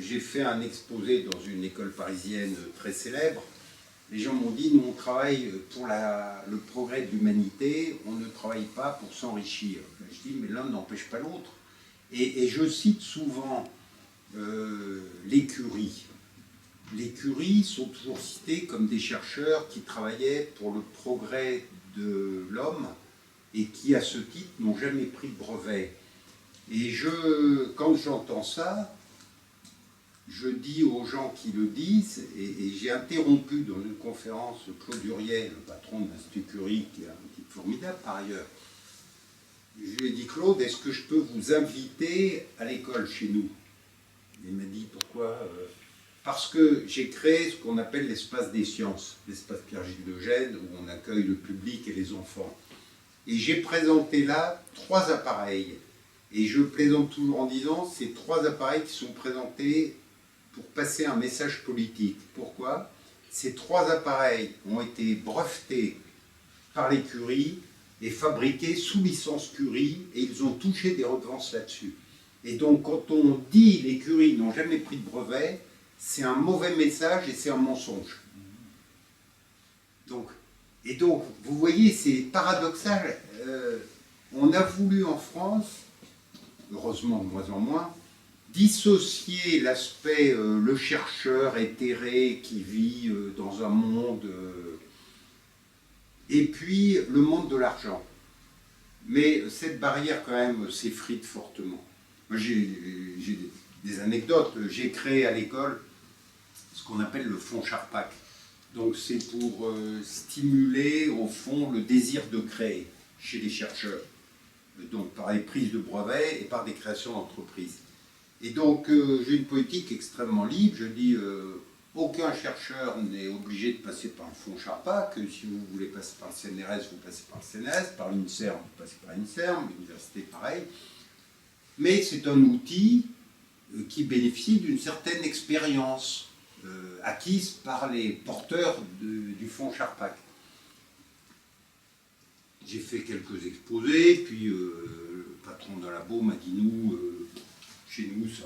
J'ai fait un exposé dans une école parisienne très célèbre. Les gens m'ont dit, nous on travaille pour le progrès de l'humanité, on ne travaille pas pour s'enrichir. Je dis, mais l'un n'empêche pas l'autre. Et je cite souvent les Curie. Les Curie sont toujours cités comme des chercheurs qui travaillaient pour le progrès de l'homme et qui, à ce titre, n'ont jamais pris de brevet. Et quand j'entends ça, je dis aux gens qui le disent, et j'ai interrompu dans une conférence Claude Huriet, le patron de l'Institut Curie, qui est un type formidable par ailleurs. Je lui ai dit, Claude, est-ce que je peux vous inviter à l'école chez nous? Il m'a dit, pourquoi? Parce que j'ai créé ce qu'on appelle l'espace des sciences, l'espace Pierre-Gilles de Gênes, où on accueille le public et les enfants. Et j'ai présenté là 3 appareils. Et je plaisante toujours en disant, ces 3 appareils qui sont présentés pour passer un message politique. Pourquoi? Ces 3 appareils ont été brevetés par les Curie et fabriqués sous licence Curie, et ils ont touché des redevances là-dessus. Et donc, quand on dit les Curie n'ont jamais pris de brevet, c'est un mauvais message et c'est un mensonge. Donc, vous voyez, c'est paradoxal. On a voulu en France, heureusement de moins en moins, dissocier l'aspect le chercheur éthéré qui vit dans un monde et puis le monde de l'argent. Mais cette barrière, quand même, s'effrite fortement. Moi, j'ai des anecdotes. J'ai créé à l'école ce qu'on appelle le fonds Charpak. Donc, c'est pour stimuler, au fond, le désir de créer chez les chercheurs. Donc, par les prises de brevets et par des créations d'entreprises. Et donc, j'ai une politique extrêmement libre. Je dis, aucun chercheur n'est obligé de passer par le fonds Charpak. Si vous voulez passer par le CNRS, vous passez par le CNRS. Par l'INSERM, vous passez par l'INSERM. L'université, pareil. Mais c'est un outil qui bénéficie d'une certaine expérience acquise par les porteurs du fonds Charpak. J'ai fait quelques exposés, puis le patron d'un labo m'a dit, chez nous, ça,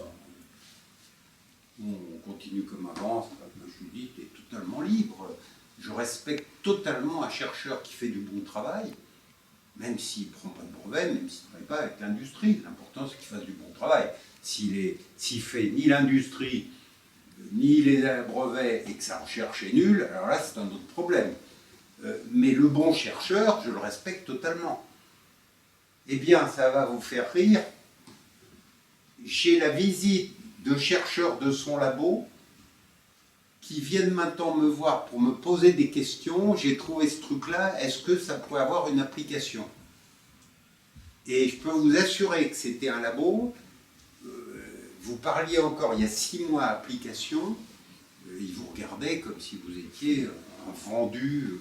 on continue comme avant. Je lui dis, tu es totalement libre. Je respecte totalement un chercheur qui fait du bon travail, même s'il ne prend pas de brevet, même s'il ne travaille pas avec l'industrie. L'important, c'est qu'il fasse du bon travail. S'il fait ni l'industrie, ni les brevets, et que sa recherche est nulle, alors là, c'est un autre problème. Mais le bon chercheur, je le respecte totalement. Eh bien, ça va vous faire rire. J'ai la visite de chercheurs de son labo qui viennent maintenant me voir pour me poser des questions. J'ai trouvé ce truc-là, est-ce que ça pourrait avoir une application? Et je peux vous assurer que c'était un labo. Vous parliez encore il y a 6 mois application, ils vous regardaient comme si vous étiez un vendu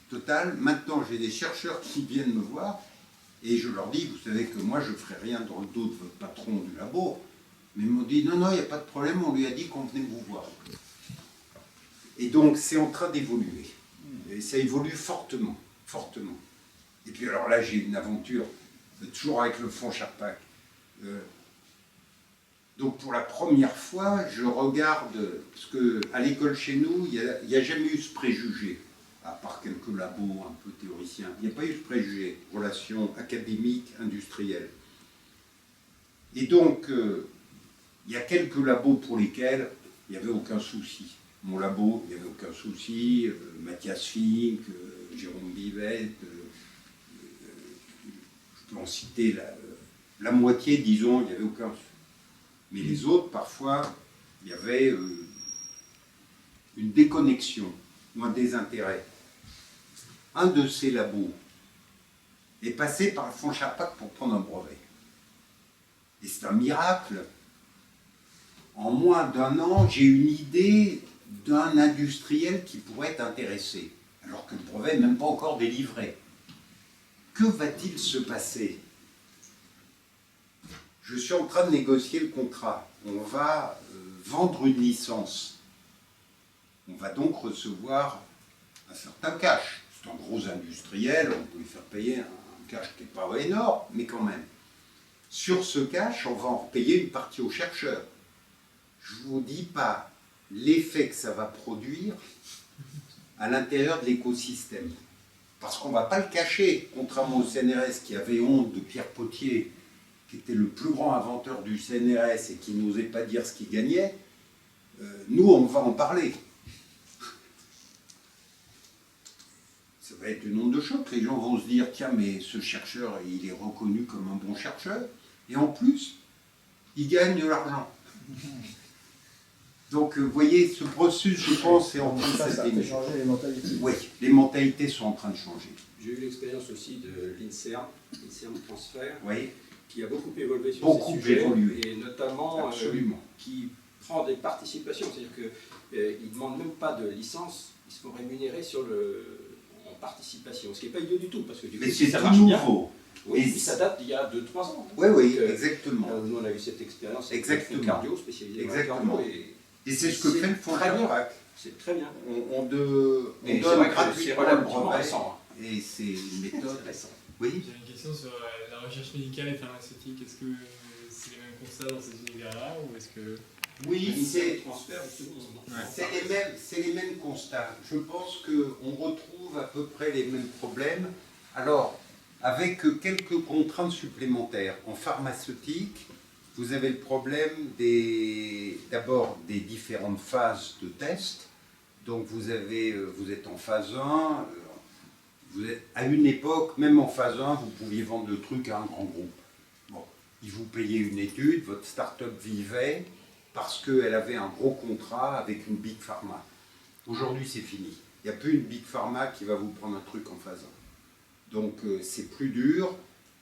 total. Maintenant, j'ai des chercheurs qui viennent me voir et je leur dis, vous savez que moi, je ne ferai rien dans le dos de votre patron du labo. Mais ils m'ont dit, non, il n'y a pas de problème, on lui a dit qu'on venait vous voir. Et donc, c'est en train d'évoluer. Et ça évolue fortement, fortement. Et puis alors là, j'ai une aventure, toujours avec le fonds Charpak. Donc pour la première fois, je regarde, parce qu'à l'école chez nous, il n'y a jamais eu ce préjugé, à part quelques labos un peu théoriciens, il n'y a pas eu ce préjugé, relations académiques, industrielles. Et donc, il y a quelques labos pour lesquels il n'y avait aucun souci. Mon labo, il n'y avait aucun souci, Mathias Fink, Jérôme Bivet, je peux en citer la moitié, disons, il n'y avait aucun souci. Mais les autres, parfois, il y avait une déconnexion ou un désintérêt. Un de ces labos est passé par le fonds Charpak pour prendre un brevet. Et c'est un miracle. En moins d'1 an, j'ai une idée d'un industriel qui pourrait être intéressé, alors que le brevet n'est même pas encore délivré. Que va-t-il se passer ? Je suis en train de négocier le contrat. On va vendre une licence. On va donc recevoir un certain cash. C'est un gros industriel, on peut lui faire payer un cash qui n'est pas énorme, mais quand même. Sur ce cash, on va en repayer une partie aux chercheurs. Je ne vous dis pas l'effet que ça va produire à l'intérieur de l'écosystème. Parce qu'on ne va pas le cacher, contrairement au CNRS qui avait honte de Pierre Potier, qui était le plus grand inventeur du CNRS et qui n'osait pas dire ce qu'il gagnait. Nous, on va en parler. Ça va être une onde de choc. Les gens vont se dire, tiens, mais ce chercheur, il est reconnu comme un bon chercheur. Et en plus, il gagne de l'argent. Donc, vous voyez, ce processus, je pense, est en train de fait changer les mentalités. Oui, les mentalités sont en train de changer. J'ai eu l'expérience aussi de l'INSERM Transfert, Oui, qui a beaucoup évolué sur beaucoup ces sujets, évolué. et notamment qui prend des participations, c'est-à-dire qu'ils ne demandent même pas de licence, ils se font rémunérer en participation, ce qui n'est pas idiot du tout, parce que du coup, mais si c'est ça tout marche bien, nouveau. oui, Et ça date d'il y a 2-3 ans. Oui, oui, Donc, exactement. nous, on a eu cette expérience avec Exactement. le cardio spécialisé dans le Exactement. cardio, Et c'est ce que fait le fonds très bien. Charpak. C'est très bien. On Mais donne c'est vrai que c'est gratuitement le relativement brevet. récent. Et c'est une méthode. C'est récent. Oui. J'ai une question sur la recherche médicale et pharmaceutique. Est-ce que c'est les mêmes constats dans ces univers-là ou est-ce que... Oui, c'est Transfert, justement. les mêmes constats. Je pense qu'on retrouve à peu près les mêmes problèmes. Alors, avec quelques contraintes supplémentaires. En pharmaceutique, vous avez le problème d'abord des différentes phases de test. Donc vous êtes en phase 1, À une époque, même en phase 1, vous pouviez vendre le truc à un grand groupe. Bon, ils vous payaient une étude, votre start-up vivait parce qu'elle avait un gros contrat avec une Big Pharma. Aujourd'hui, c'est fini. Il n'y a plus une Big Pharma qui va vous prendre un truc en phase 1. Donc, c'est plus dur.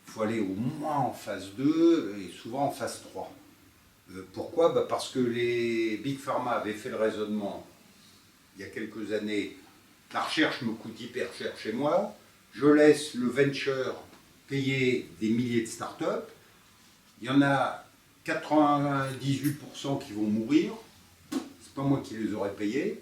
Il faut aller au moins en phase 2 et souvent en phase 3. Pourquoi? Parce que les Big Pharma avaient fait le raisonnement il y a quelques années. La recherche me coûte hyper cher chez moi. Je laisse le venture payer des milliers de startups. Il y en a 98% qui vont mourir. C'est pas moi qui les aurais payés.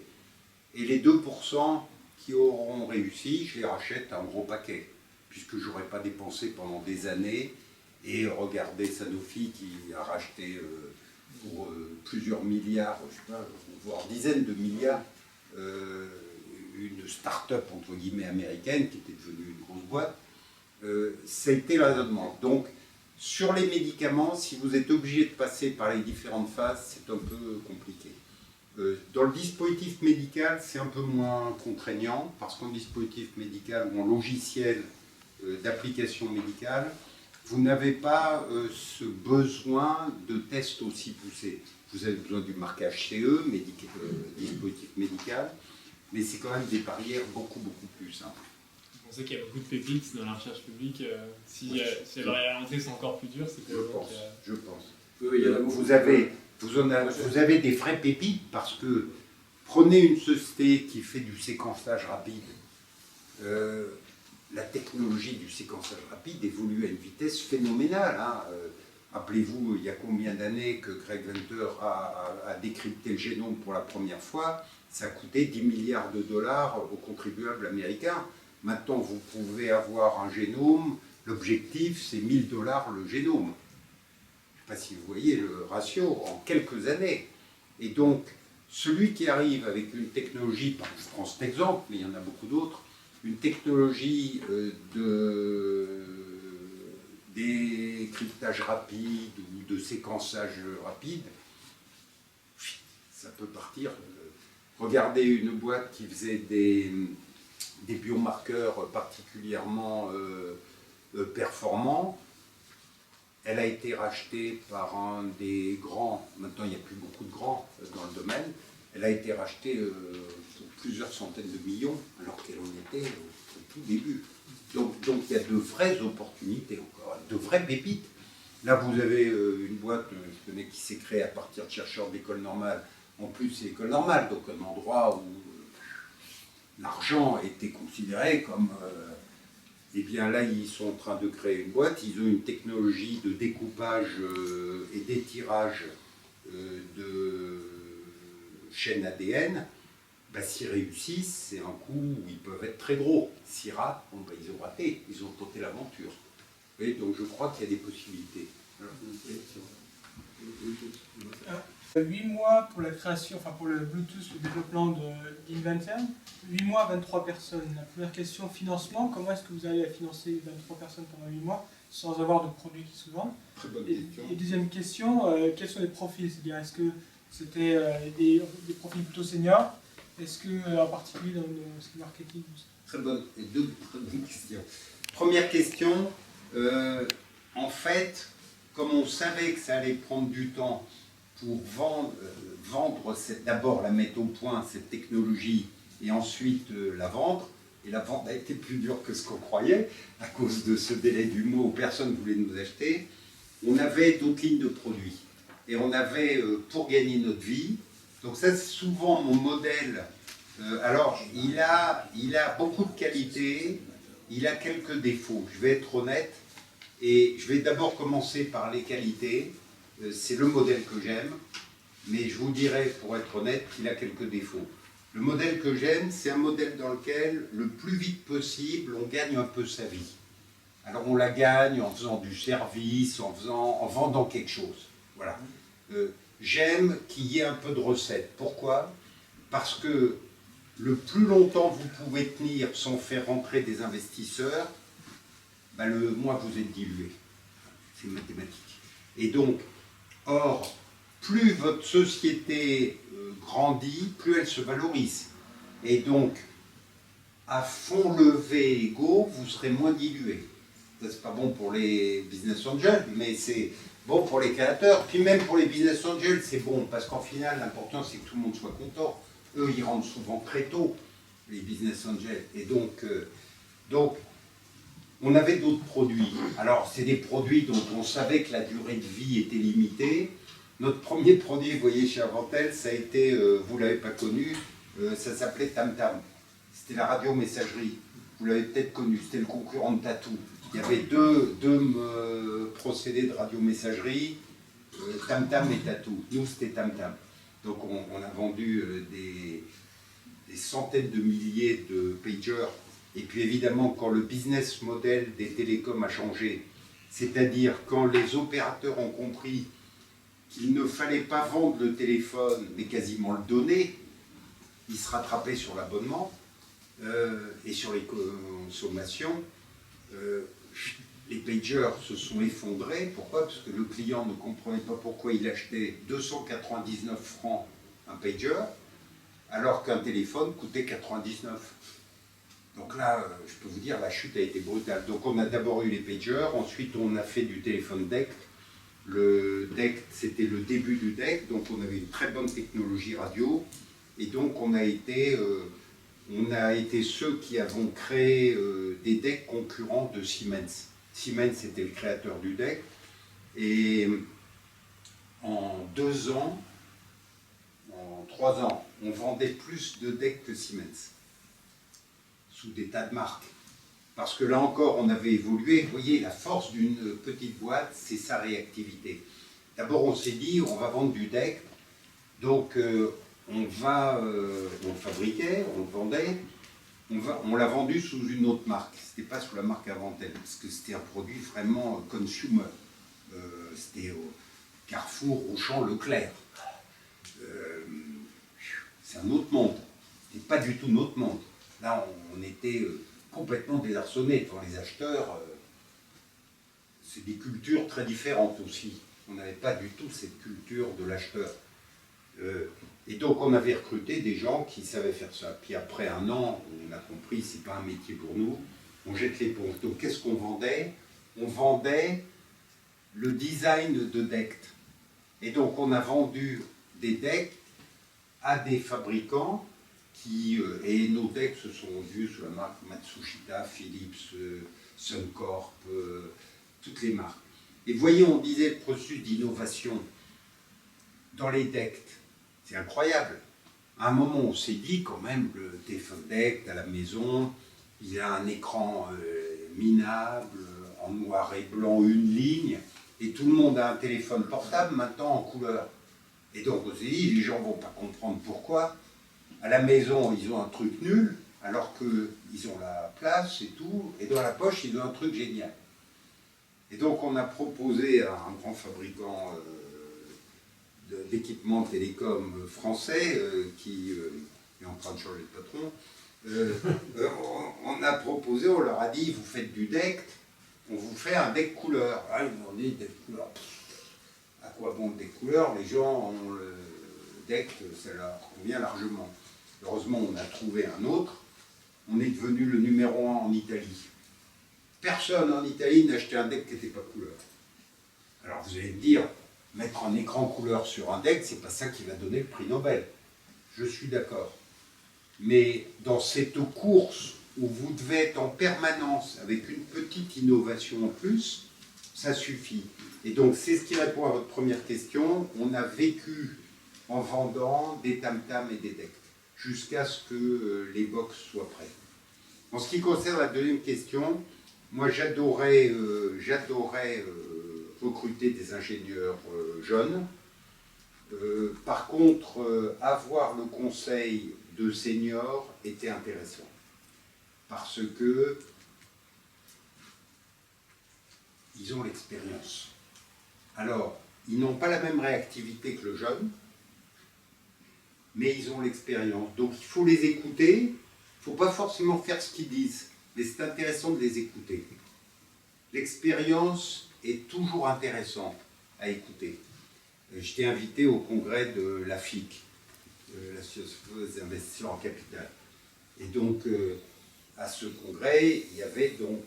Et les 2% qui auront réussi, je les rachète à un gros paquet, puisque je n'aurais pas dépensé pendant des années. Et regardez Sanofi qui a racheté pour plusieurs milliards, je sais pas, voire dizaines de milliards, une start-up entre guillemets américaine qui était devenue une grosse boîte. Ça a été le raisonnement. Donc, sur les médicaments, si vous êtes obligé de passer par les différentes phases, c'est un peu compliqué. Dans le dispositif médical, c'est un peu moins contraignant, parce qu'en dispositif médical ou en logiciel d'application médicale, vous n'avez pas ce besoin de tests aussi poussés. Vous avez besoin du marquage CE, dispositif médical, mais c'est quand même des barrières beaucoup plus simples. Vous pensez qu'il y a beaucoup de pépites dans la recherche publique. Si la réalité c'est encore plus dur, c'est que... Je pense. Oui, il y en a beaucoup. Vous avez des vraies pépites parce que prenez une société qui fait du séquençage rapide. La technologie du séquençage rapide évolue à une vitesse phénoménale. Rappelez-vous, il y a combien d'années que Craig Venter a décrypté le génome pour la première fois? Ça a coûté 10 milliards de dollars aux contribuables américains. Maintenant, vous pouvez avoir un génome. L'objectif, c'est 1000 dollars le génome. Je ne sais pas si vous voyez le ratio en quelques années. Et donc, celui qui arrive avec une technologie, je prends cet exemple, mais il y en a beaucoup d'autres, une technologie de décryptage rapide ou de séquençage rapide, ça peut partir. Regardez une boîte qui faisait des biomarqueurs particulièrement performants. Elle a été rachetée par un des grands, maintenant il n'y a plus beaucoup de grands dans le domaine, elle a été rachetée pour plusieurs centaines de millions, alors qu'elle en était au tout début. Donc il y a de vraies opportunités encore, de vraies pépites. Là vous avez une boîte, je connais, qui s'est créée à partir de chercheurs d'école normale. En plus c'est l'école normale, donc un endroit où l'argent était considéré comme... Eh bien là, ils sont en train de créer une boîte, ils ont une technologie de découpage et d'étirage de chaînes ADN. S'ils réussissent, c'est un coup où ils peuvent être très gros. S'ils ratent, ils ont raté, ils ont tenté l'aventure. Et donc je crois qu'il y a des possibilités. Alors, 8 mois pour la création, enfin pour le Bluetooth, le développement d'Invention, 8 mois, 23 personnes. La première question, financement, comment est-ce que vous allez financer 23 personnes pendant 8 mois sans avoir de produits qui se vendent? très bonne question. Et deuxième question, quels sont les profils? C'est-à-dire, est-ce que c'était des profils plutôt seniors? Est-ce que, en particulier dans le marketing? Très bonne, et deux très bonnes questions. Première question, en fait, comme on savait que ça allait prendre du temps pour vendre d'abord la mettre au point, cette technologie, et ensuite la vendre, et la vente a été plus dure que ce qu'on croyait, à cause de ce délai du mois où personne ne voulait nous acheter, on avait d'autres lignes de produits. Et on avait, pour gagner notre vie, donc ça c'est souvent mon modèle. Alors, il a beaucoup de qualités, il a quelques défauts, je vais être honnête, et je vais d'abord commencer par les qualités. C'est le modèle que j'aime, mais je vous dirais, pour être honnête, qu'il a quelques défauts. Le modèle que j'aime, c'est un modèle dans lequel, le plus vite possible, on gagne un peu sa vie. Alors on la gagne en faisant du service, en vendant quelque chose. Voilà. J'aime qu'il y ait un peu de recettes. Pourquoi? Parce que le plus longtemps vous pouvez tenir sans faire rentrer des investisseurs, le moins vous êtes dilué. C'est mathématique. Et donc, or, plus votre société grandit, plus elle se valorise. Et donc, à fond levé égaux, vous serez moins dilué. Ça, c'est pas bon pour les business angels, mais c'est bon pour les créateurs. Puis même pour les business angels, c'est bon, parce qu'en final, l'important, c'est que tout le monde soit content. Eux, ils rentrent souvent très tôt, les business angels. Et donc on avait d'autres produits. Alors, c'est des produits dont on savait que la durée de vie était limitée. Notre premier produit, vous voyez, chez Avantel, ça a été, vous ne l'avez pas connu, ça s'appelait Tam Tam. C'était la radio-messagerie. Vous l'avez peut-être connu, c'était le concurrent de Tatou. Il y avait deux procédés de radio-messagerie, Tam Tam et Tatou. Nous, c'était Tam Tam. Donc, on a vendu des centaines de milliers de pagers. Et puis évidemment, quand le business model des télécoms a changé, c'est-à-dire quand les opérateurs ont compris qu'il ne fallait pas vendre le téléphone, mais quasiment le donner, ils se rattrapaient sur l'abonnement et sur les consommations. Les pagers se sont effondrés. Pourquoi? Parce que le client ne comprenait pas pourquoi il achetait 299 francs un pager, alors qu'un téléphone coûtait 99. Donc là, je peux vous dire, la chute a été brutale. Donc on a d'abord eu les pagers, ensuite on a fait du téléphone DECT. Le DECT, c'était le début du DECT, donc on avait une très bonne technologie radio. Et donc on a été ceux qui avons créé des DECT concurrents de Siemens. Siemens était le créateur du DECT. Et en 2 ans, en 3 ans, on vendait plus de DECT que Siemens. Sous des tas de marques. Parce que là encore, on avait évolué. Vous voyez, la force d'une petite boîte, c'est sa réactivité. D'abord, on s'est dit, on va vendre du DECT. Donc, on le fabriquait, on le vendait. On l'a vendu sous une autre marque. Ce n'était pas sous la marque Avantel, parce que c'était un produit vraiment consumer. C'était au Carrefour, Auchan, Leclerc. C'est un autre monde. C'était pas du tout notre monde. Là, on était complètement désarçonnés devant les acheteurs. C'est des cultures très différentes aussi. On n'avait pas du tout cette culture de l'acheteur. Et donc, on avait recruté des gens qui savaient faire ça. Puis après 1 an, on a compris, c'est pas un métier pour nous. On jette l'éponge. Donc, qu'est-ce qu'on vendait? On vendait le design de DECT. Et donc, on a vendu des DECT à des fabricants et nos DECT se sont vendus sous la marque Matsushita, Philips, Suncorp, toutes les marques. Et voyez, on disait le processus d'innovation dans les DECT. C'est incroyable. À un moment, on s'est dit quand même, le téléphone DECT à la maison, il a un écran minable, en noir et blanc, une ligne, et tout le monde a un téléphone portable maintenant en couleur. Et donc on s'est dit, les gens ne vont pas comprendre pourquoi. À la maison, ils ont un truc nul, alors qu'ils ont la place et tout, et dans la poche, ils ont un truc génial. Et donc on a proposé à un grand fabricant d'équipements télécom français, qui est en train de changer de patron, on a proposé, on leur a dit, vous faites du DECT, on vous fait un DECT couleur. Ah, ils m'ont dit, DECT couleur, à quoi bon le DECT couleur? Les gens ont le DECT, ça leur convient largement. Heureusement, on a trouvé un autre. On est devenu le numéro 1 en Italie. Personne en Italie n'achetait un DECT qui n'était pas couleur. Alors vous allez me dire, mettre un écran couleur sur un DECT, c'est pas ça qui va donner le prix Nobel. Je suis d'accord. Mais dans cette course où vous devez être en permanence avec une petite innovation en plus, ça suffit. Et donc c'est ce qui répond à votre première question. On a vécu en vendant des tam-tams et des DECT, jusqu'à ce que les box soient prêts. En ce qui concerne la deuxième question, moi j'adorais recruter des ingénieurs jeunes. Par contre, avoir le conseil de seniors était intéressant. Parce que ils ont l'expérience. Alors, ils n'ont pas la même réactivité que le jeune, mais ils ont l'expérience. Donc il faut les écouter, il ne faut pas forcément faire ce qu'ils disent, mais c'est intéressant de les écouter. L'expérience est toujours intéressante à écouter. J'étais invité au congrès de la FIC, l'Association des investisseurs en capital. Et donc, à ce congrès, il y avait donc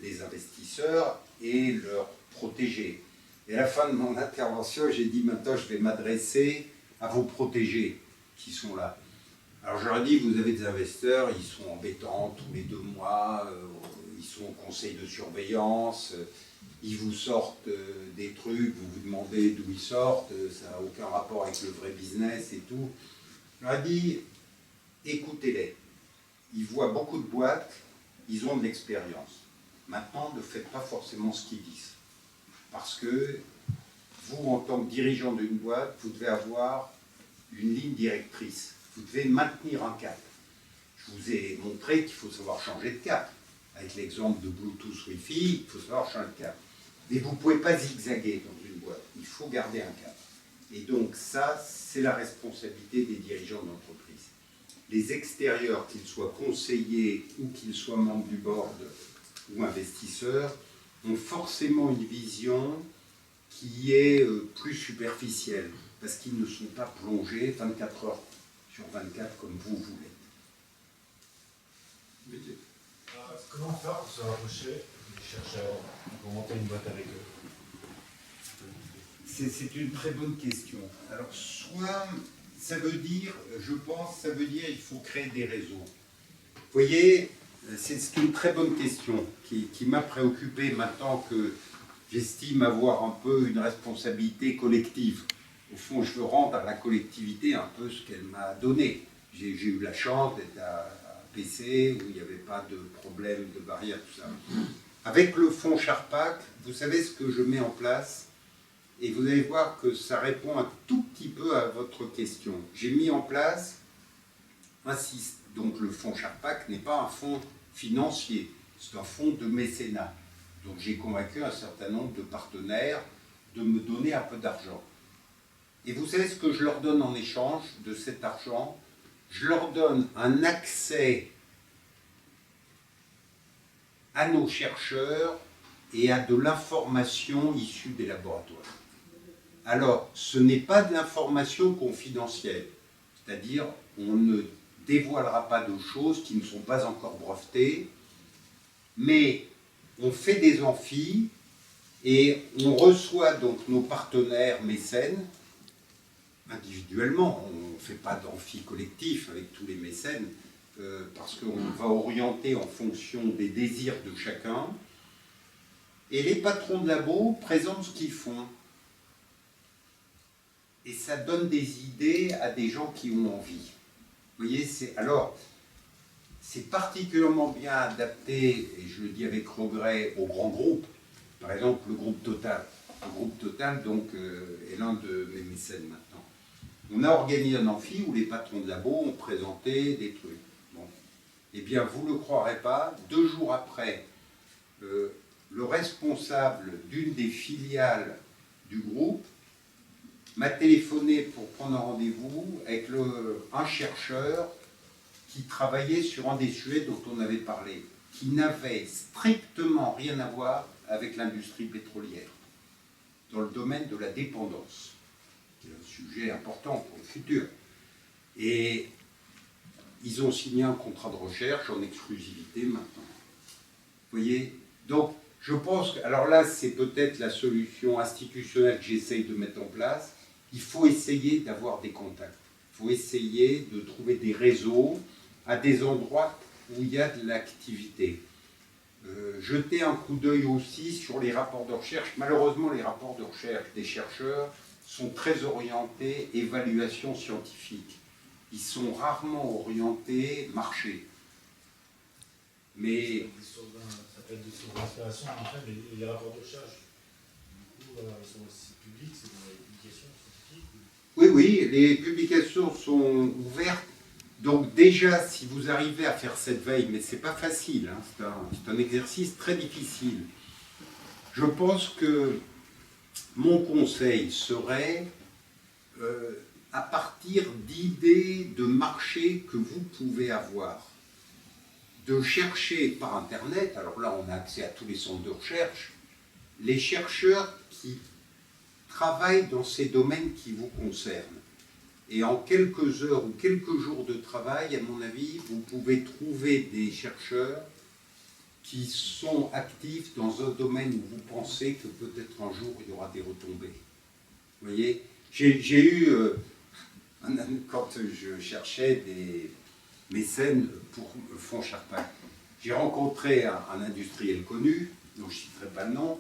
les investisseurs et leurs protégés. Et à la fin de mon intervention, j'ai dit maintenant je vais m'adresser à vos protégés qui sont là. Alors je leur ai dit, vous avez des investisseurs, ils sont embêtants tous les 2 mois, ils sont au conseil de surveillance, ils vous sortent des trucs, vous vous demandez d'où ils sortent, ça n'a aucun rapport avec le vrai business et tout. Je leur ai dit, écoutez-les. Ils voient beaucoup de boîtes, ils ont de l'expérience. Maintenant, ne faites pas forcément ce qu'ils disent. Parce que vous, en tant que dirigeant d'une boîte, vous devez avoir une ligne directrice. Vous devez maintenir un cap. Je vous ai montré qu'il faut savoir changer de cap. Avec l'exemple de Bluetooth Wi-Fi, il faut savoir changer de cap. Mais vous ne pouvez pas zigzaguer dans une boîte. Il faut garder un cap. Et donc ça, c'est la responsabilité des dirigeants d'entreprise. Les extérieurs, qu'ils soient conseillers ou qu'ils soient membres du board ou investisseurs, ont forcément une vision qui est plus superficielle, parce qu'ils ne sont pas plongés 24 heures sur 24 comme vous l'êtes. Comment faire pour se rapprocher des chercheurs, pour monter une boîte avec eux? C'est une très bonne question. Alors, soit, ça veut dire, je pense, ça veut dire il faut créer des réseaux. Vous voyez, c'est une très bonne question qui m'a préoccupé maintenant que j'estime avoir un peu une responsabilité collective. Au fond, je veux rendre à la collectivité un peu ce qu'elle m'a donné. J'ai eu la chance d'être à PC, où il n'y avait pas de problème, de barrière, tout ça. Avec le fonds Charpak, vous savez ce que je mets en place, et vous allez voir que ça répond un tout petit peu à votre question. J'ai mis en place donc le fonds Charpak n'est pas un fonds financier, c'est un fonds de mécénat. Donc j'ai convaincu un certain nombre de partenaires de me donner un peu d'argent. Et vous savez ce que je leur donne en échange de cet argent? Je leur donne un accès à nos chercheurs et à de l'information issue des laboratoires. Alors, ce n'est pas de l'information confidentielle, c'est-à-dire on ne dévoilera pas de choses qui ne sont pas encore brevetées, mais on fait des amphis et on reçoit donc nos partenaires mécènes individuellement. On ne fait pas d'amphi collectif avec tous les mécènes parce qu'on va orienter en fonction des désirs de chacun. Et les patrons de labo présentent ce qu'ils font. Et ça donne des idées à des gens qui ont envie. Vous voyez, c'est particulièrement bien adapté, et je le dis avec regret, aux grands groupes. Par exemple, le groupe Total. Le groupe Total, donc, est l'un de mes mécènes maintenant. On a organisé un amphi où les patrons de labo ont présenté des trucs. Bon. Eh bien, vous ne le croirez pas, 2 jours après, le responsable d'une des filiales du groupe m'a téléphoné pour prendre un rendez-vous avec un chercheur qui travaillait sur un des sujets dont on avait parlé, qui n'avait strictement rien à voir avec l'industrie pétrolière, dans le domaine de la dépendance, qui est un sujet important pour le futur. Et ils ont signé un contrat de recherche en exclusivité maintenant. Vous voyez? Donc, je pense que, alors là, c'est peut-être la solution institutionnelle que j'essaye de mettre en place. Il faut essayer d'avoir des contacts. Il faut essayer de trouver des réseaux à des endroits où il y a de l'activité. Jeter un coup d'œil aussi sur les rapports de recherche. Malheureusement, les rapports de recherche des chercheurs sont très orientés évaluation scientifique. Ils sont rarement orientés marché. Mais Ça peut être des sources d'inspiration, en fait, les rapports de recherche. Du coup, ils sont aussi publics, c'est dans les publications scientifiques. Oui, oui, les publications sont ouvertes. Donc déjà, si vous arrivez à faire cette veille, mais c'est pas facile, hein, c'est un exercice très difficile. Je pense que mon conseil serait, à partir d'idées de marché que vous pouvez avoir, de chercher par Internet, alors là on a accès à tous les centres de recherche, les chercheurs qui travaillent dans ces domaines qui vous concernent. Et en quelques heures ou quelques jours de travail, à mon avis, vous pouvez trouver des chercheurs qui sont actifs dans un domaine où vous pensez que peut-être un jour il y aura des retombées. Vous voyez, j'ai eu, quand je cherchais des mécènes pour le Fonds Charpin, j'ai rencontré un industriel connu, dont je ne citerai pas le nom.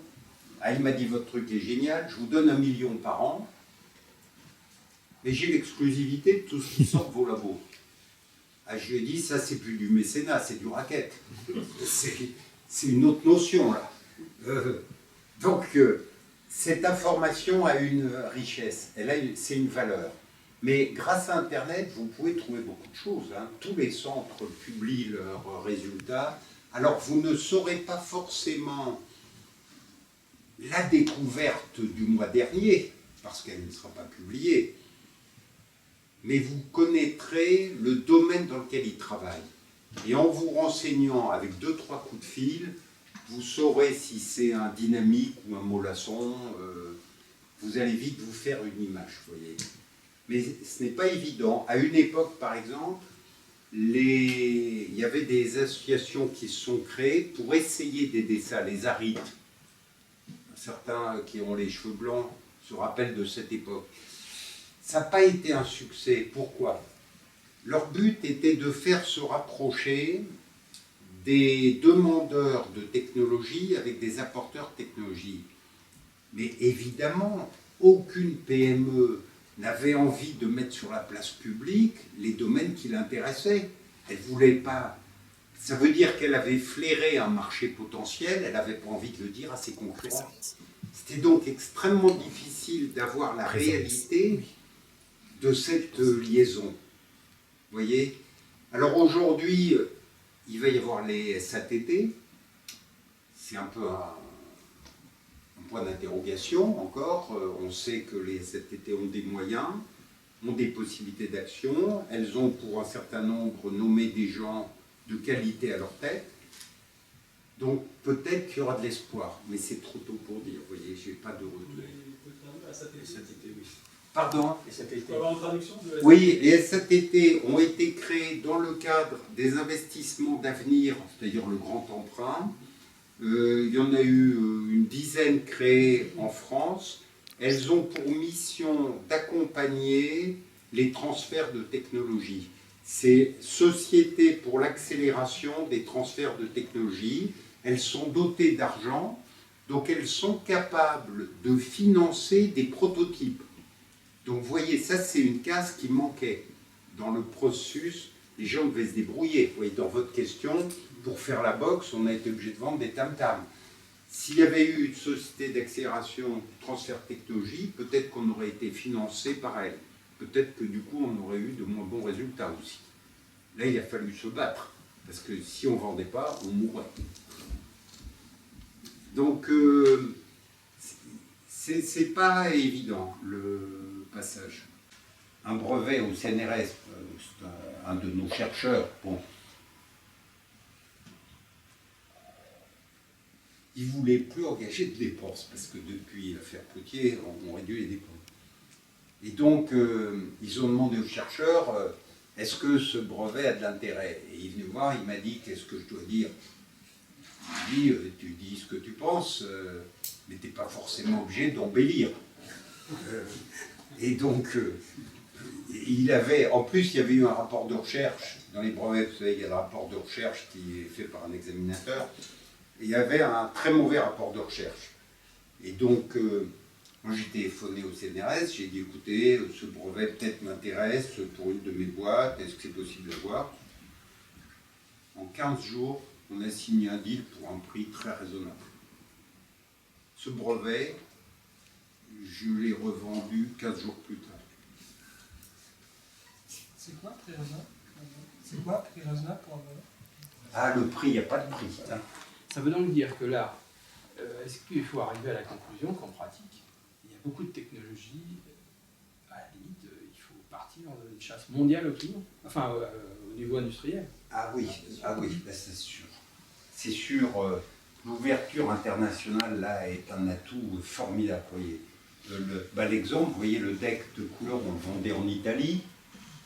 Ah, il m'a dit, votre truc est génial, je vous donne 1 million par an, mais j'ai l'exclusivité de tout ce qui sort de vos labos. Ah, je lui ai dit, ça c'est plus du mécénat, c'est du racket. C'est une autre notion là. Donc, cette information a une richesse, c'est une valeur. Mais grâce à Internet, vous pouvez trouver beaucoup de choses. Hein. Tous les centres publient leurs résultats. Alors, vous ne saurez pas forcément la découverte du mois dernier, parce qu'elle ne sera pas publiée, mais vous connaîtrez le domaine dans lequel il travaille. Et en vous renseignant avec 2-3 coups de fil, vous saurez si c'est un dynamique ou un mollasson. Vous allez vite vous faire une image, vous voyez. Mais ce n'est pas évident. À une époque, par exemple, il y avait des associations qui se sont créées pour essayer d'aider ça, les arites. Certains qui ont les cheveux blancs se rappellent de cette époque. Ça n'a pas été un succès. Pourquoi ? Leur but était de faire se rapprocher des demandeurs de technologie avec des apporteurs de technologie. Mais évidemment, aucune PME n'avait envie de mettre sur la place publique les domaines qui l'intéressaient. Elle ne voulait pas. Ça veut dire qu'elle avait flairé un marché potentiel, elle n'avait pas envie de le dire à ses concurrents. C'était donc extrêmement difficile d'avoir la réalité de cette liaison. Vous voyez ? Alors aujourd'hui, il va y avoir les SATT. C'est un peu un point d'interrogation encore. On sait que les SATT ont des moyens, ont des possibilités d'action. Elles ont pour un certain nombre nommé des gens de qualité à leur tête. Donc peut-être qu'il y aura de l'espoir, mais c'est trop tôt pour dire. Vous voyez, je n'ai pas de retour. Pardon ? Oui, les SATT ont été créés dans le cadre des investissements d'avenir, c'est-à-dire le grand emprunt. Il y en a eu une dizaine créées en France. Elles ont pour mission d'accompagner les transferts de technologie. C'est Société pour l'accélération des transferts de technologie. Elles sont dotées d'argent, donc elles sont capables de financer des prototypes. Donc vous voyez, ça c'est une case qui manquait dans le processus. Les gens devaient se débrouiller. Vous voyez, dans votre question, pour faire la boxe, on a été obligé de vendre des tam-tams. S'il y avait eu une société d'accélération transfert de technologie, peut-être qu'on aurait été financé par elle. Peut-être que du coup, on aurait eu de moins bons résultats aussi. Là, il a fallu se battre, parce que si on ne vendait pas, on mourrait. Donc, c'est pas évident, le passage. Un brevet au CNRS, c'est un de nos chercheurs, bon, il ne voulait plus engager de dépenses, parce que depuis l'affaire Potier, on réduit les dépenses. Et donc, ils ont demandé aux chercheurs, est-ce que ce brevet a de l'intérêt ? Et il est venu me voir, il m'a dit, qu'est-ce que je dois dire ? Je lui ai dit, tu dis ce que tu penses, mais tu n'es pas forcément obligé d'embellir. Et donc, il avait, en plus, il y avait eu un rapport de recherche, dans les brevets, vous savez, il y a le rapport de recherche qui est fait par un examinateur, et il y avait un très mauvais rapport de recherche. Et donc, moi j'ai téléphoné au CNRS, j'ai dit, écoutez, ce brevet peut-être m'intéresse pour une de mes boîtes, est-ce que c'est possible d'avoir ? En 15 jours, on a signé un deal pour un prix très raisonnable. Ce brevet, je l'ai revendu 15 jours plus tard. C'est quoi prix raisonnable ? C'est quoi prix raisonnable pour un brevet ? Ah, le prix, il n'y a pas de prix. Hein. Ça veut donc dire que là, est-ce qu'il faut arriver à la conclusion qu'en pratique, il y a beaucoup de technologies, à la limite, il faut partir dans une chasse mondiale au client, enfin au niveau industriel. Ah oui, ben, c'est sûr. C'est sûr, l'ouverture internationale là est un atout formidable. Voyez. L'exemple, vous voyez le DECT de couleur, on le vendait en Italie.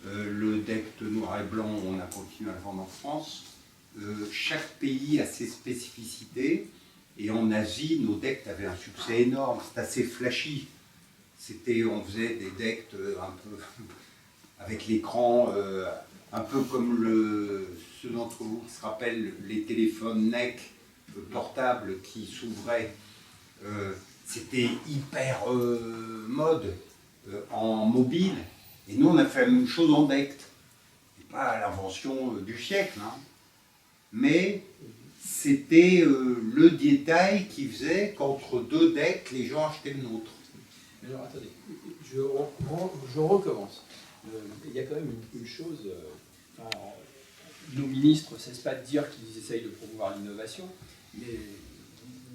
Le DECT noir et blanc, on a continué à le vendre en France. Chaque pays a ses spécificités. Et en Asie, nos DECT avaient un succès énorme. C'était assez flashy. On faisait des DECT un peu avec l'écran, un peu comme ceux d'entre vous qui se rappellent les téléphones NEC portables qui s'ouvraient. C'était hyper mode en mobile. Et nous, on a fait la même chose en DECT. C'est pas l'invention du siècle, hein. Mais c'était le détail qui faisait qu'entre deux DECT, les gens achetaient le nôtre. Alors attendez, je recommence. Il y a quand même une chose, nos ministres ne cessent pas de dire qu'ils essayent de promouvoir l'innovation, mais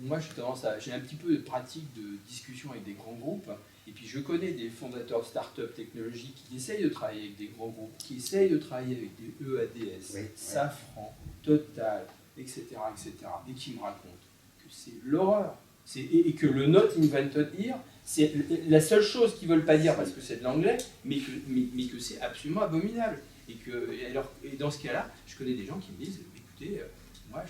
moi j'ai un petit peu de pratique de discussion avec des grands groupes, et puis je connais des fondateurs de start-up technologiques qui essayent de travailler avec des grands groupes, qui essayent de travailler avec des EADS, Oui, Safran, Total, etc., et qui me racontent que c'est l'horreur. Et que le Not Invented Here, c'est la seule chose qu'ils ne veulent pas dire parce que c'est de l'anglais, mais que c'est absolument abominable. Et dans ce cas-là, je connais des gens qui me disent, écoutez, moi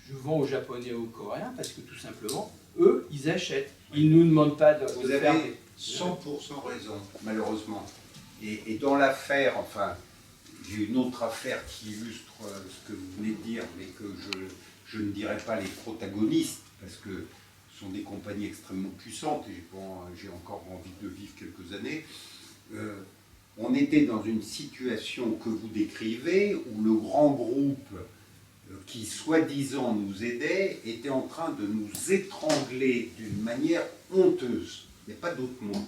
je vends aux Japonais et aux Coréens parce que tout simplement, eux, ils achètent. Ils ne nous demandent pas de Vous faire... avez 100% raison, malheureusement. Et dans l'affaire, enfin, j'ai une autre affaire qui illustre ce que vous venez de dire, mais que je ne dirai pas les protagonistes, parce que ce sont des compagnies extrêmement puissantes, et j'ai encore envie de vivre quelques années. On était dans une situation que vous décrivez, où le grand groupe qui, soi-disant, nous aidait, était en train de nous étrangler d'une manière honteuse. Il n'y a pas d'autre mot.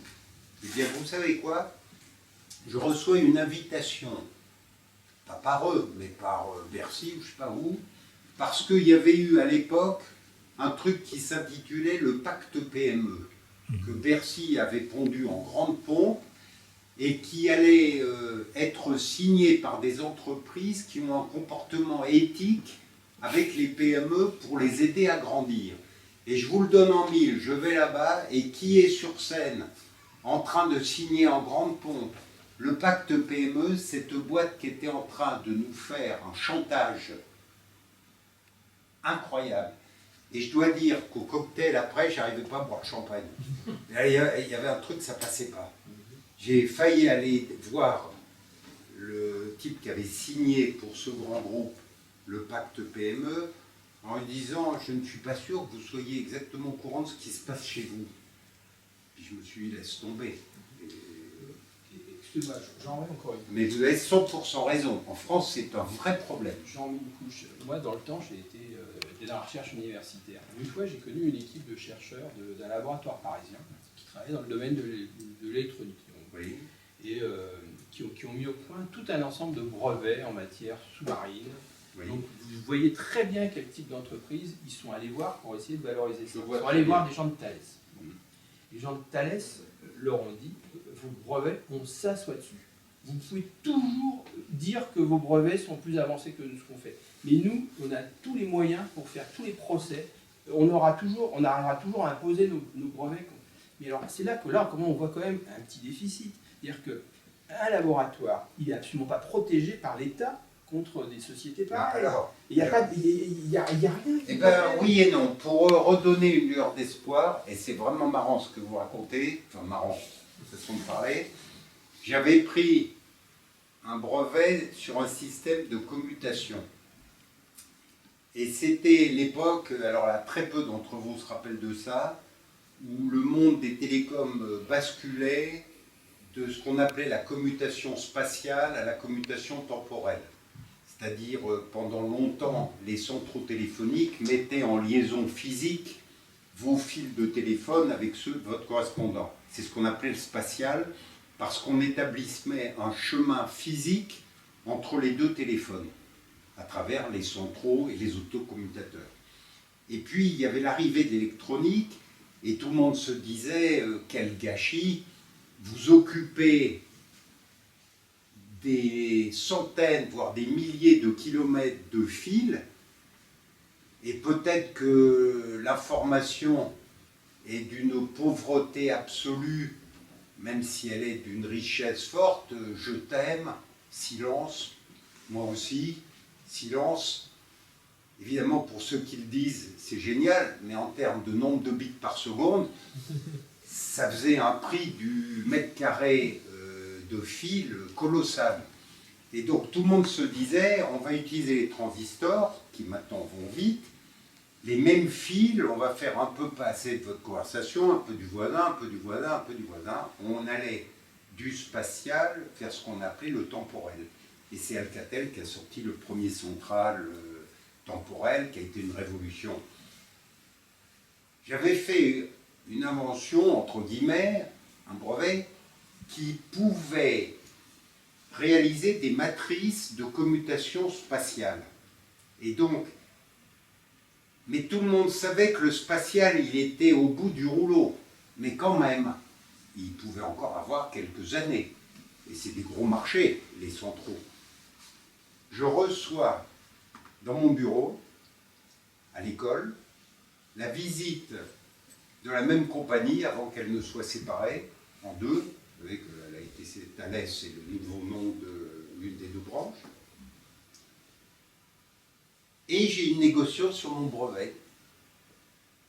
Eh bien, vous savez quoi? Je reçois une invitation, pas par eux, mais par Bercy, ou je ne sais pas où, parce qu'il y avait eu à l'époque un truc qui s'intitulait le pacte PME, que Bercy avait pondu en grande pompe, et qui allait être signé par des entreprises qui ont un comportement éthique avec les PME pour les aider à grandir. Et je vous le donne en mille, je vais là-bas, et qui est sur scène en train de signer en grande pompe le pacte PME, cette boîte qui était en train de nous faire un chantage incroyable. Et je dois dire qu'au cocktail, après, j'arrivais pas à boire de champagne. Il y avait un truc, ça passait pas. J'ai failli aller voir le type qui avait signé pour ce grand groupe le pacte PME en lui disant « Je ne suis pas sûr que vous soyez exactement au courant de ce qui se passe chez vous. » Puis je me suis dit « Laisse tomber. » Excuse-moi, j'en remets encore une. Mais vous avez 100% raison. En France, c'est un vrai problème. J'en mets une couche. Moi, dans le temps, j'étais dans la recherche universitaire. Une fois, j'ai connu une équipe de chercheurs d'un laboratoire parisien qui travaillait dans le domaine de l'électronique. Oui. Et qui ont mis au point tout un ensemble de brevets en matière sous-marine. Oui. Donc, vous voyez très bien quel type d'entreprise ils sont allés voir pour essayer de valoriser ça. Je vois Ils sont très allés bien. voir des gens de Thales. Les gens de Thales leur ont dit vos brevets, on s'assoit dessus. Vous pouvez toujours dire que vos brevets sont plus avancés que ce qu'on fait. Mais nous, on a tous les moyens pour faire tous les procès. On arrivera toujours à imposer nos brevets. Mais alors, c'est là comment on voit quand même un petit déficit. C'est-à-dire qu'un laboratoire, il n'est absolument pas protégé par l'État contre des sociétés pareilles. Il n'y a rien qui... Eh bien, oui et non. Pour redonner une lueur d'espoir, et c'est vraiment marrant ce que vous racontez, enfin marrant, façon de parler, j'avais pris un brevet sur un système de commutation. Et c'était l'époque, alors là, très peu d'entre vous se rappellent de ça, où le monde des télécoms basculait de ce qu'on appelait la commutation spatiale à la commutation temporelle. C'est-à-dire, pendant longtemps, les centraux téléphoniques mettaient en liaison physique vos fils de téléphone avec ceux de votre correspondant. C'est ce qu'on appelait le spatial, parce qu'on établissait un chemin physique entre les deux téléphones, à travers les centraux et les autocommutateurs. Et puis, il y avait l'arrivée de l'électronique, et tout le monde se disait, quel gâchis, vous occupez des centaines, voire des milliers de kilomètres de fils, et peut-être que l'information et d'une pauvreté absolue, même si elle est d'une richesse forte, je t'aime, silence, moi aussi, silence. Évidemment, pour ceux qui le disent, c'est génial, mais en termes de nombre de bits par seconde, ça faisait un prix du mètre carré de fil colossal. Et donc tout le monde se disait, on va utiliser les transistors, qui maintenant vont vite, les mêmes fils, on va faire un peu passer de votre conversation, un peu du voisin, un peu du voisin, un peu du voisin. On allait du spatial vers ce qu'on appelait le temporel. Et c'est Alcatel qui a sorti le premier central temporel, qui a été une révolution. J'avais fait une invention, entre guillemets, un brevet, qui pouvait réaliser des matrices de commutation spatiale. Et donc, mais tout le monde savait que le spatial, il était au bout du rouleau. Mais quand même, il pouvait encore avoir quelques années. Et c'est des gros marchés, les centraux. Je reçois dans mon bureau, à l'école, la visite de la même compagnie avant qu'elle ne soit séparée en deux. Vous savez qu'elle a été Thales, c'est le nouveau nom de l'une des deux branches. Et j'ai une négociation sur mon brevet.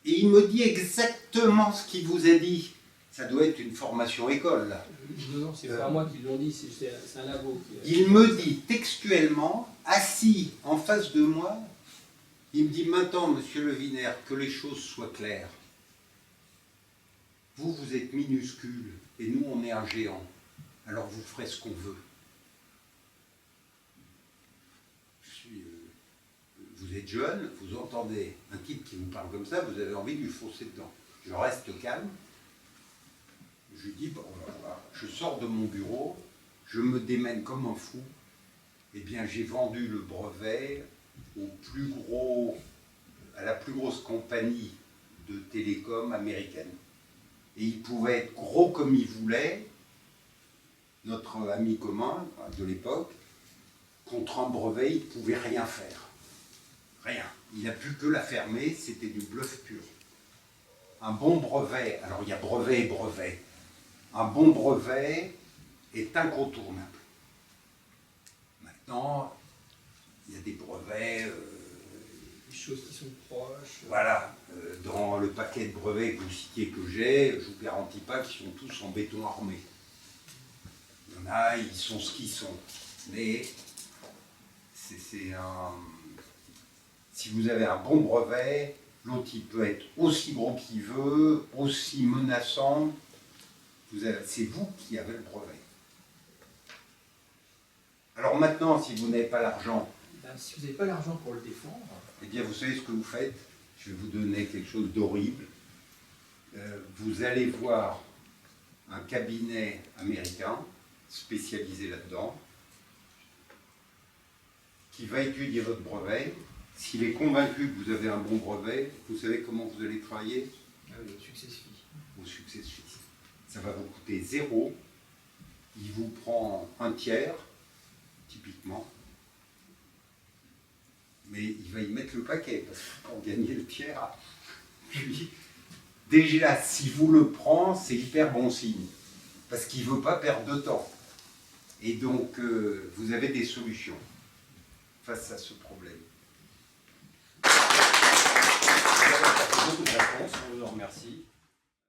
Et il me dit exactement ce qu'il vous a dit. Ça doit être une formation école, là. Non, c'est pas moi qui l'ont dit, c'est un labo. Il me dit textuellement, assis en face de moi, il me dit maintenant, monsieur Le Winer, que les choses soient claires. Vous, vous êtes minuscule, et nous, on est un géant. Alors vous ferez ce qu'on veut. Vous êtes jeune, vous entendez un type qui vous parle comme ça, vous avez envie de lui foncer dedans. Je reste calme. Je lui dis, bon, voilà, je sors de mon bureau, je me démène comme un fou. Eh bien, j'ai vendu le brevet à la plus grosse compagnie de télécom américaine. Et il pouvait être gros comme il voulait, notre ami commun de l'époque, contre un brevet, il ne pouvait rien faire. Rien. Il n'a pu que la fermer, c'était du bluff pur. Un bon brevet, alors il y a brevet et brevet, un bon brevet est incontournable. Maintenant, il y a des brevets... des choses qui sont proches. Voilà, dans le paquet de brevets que vous citiez que j'ai, je ne vous garantis pas qu'ils sont tous en béton armé. Il y en a, ils sont ce qu'ils sont. Mais c'est un... Si vous avez un bon brevet, l'autre il peut être aussi gros qu'il veut, aussi menaçant. C'est vous qui avez le brevet. Alors maintenant, si vous n'avez pas l'argent, Si vous n'avez pas l'argent pour le défendre... eh bien vous savez ce que vous faites. Je vais vous donner quelque chose d'horrible. Vous allez voir un cabinet américain spécialisé là-dedans qui va étudier votre brevet. S'il est convaincu que vous avez un bon brevet, vous savez comment vous allez travailler? au success fee. Au success fee. Ça va vous coûter 0. Il vous prend un tiers, typiquement. Mais il va y mettre le paquet, parce que pour gagner le tiers, puis, déjà, si vous le prenez, c'est hyper bon signe. Parce qu'il ne veut pas perdre de temps. Et donc, vous avez des solutions face à ce problème. Vous avez apporté beaucoup de réponses, on vous en remercie.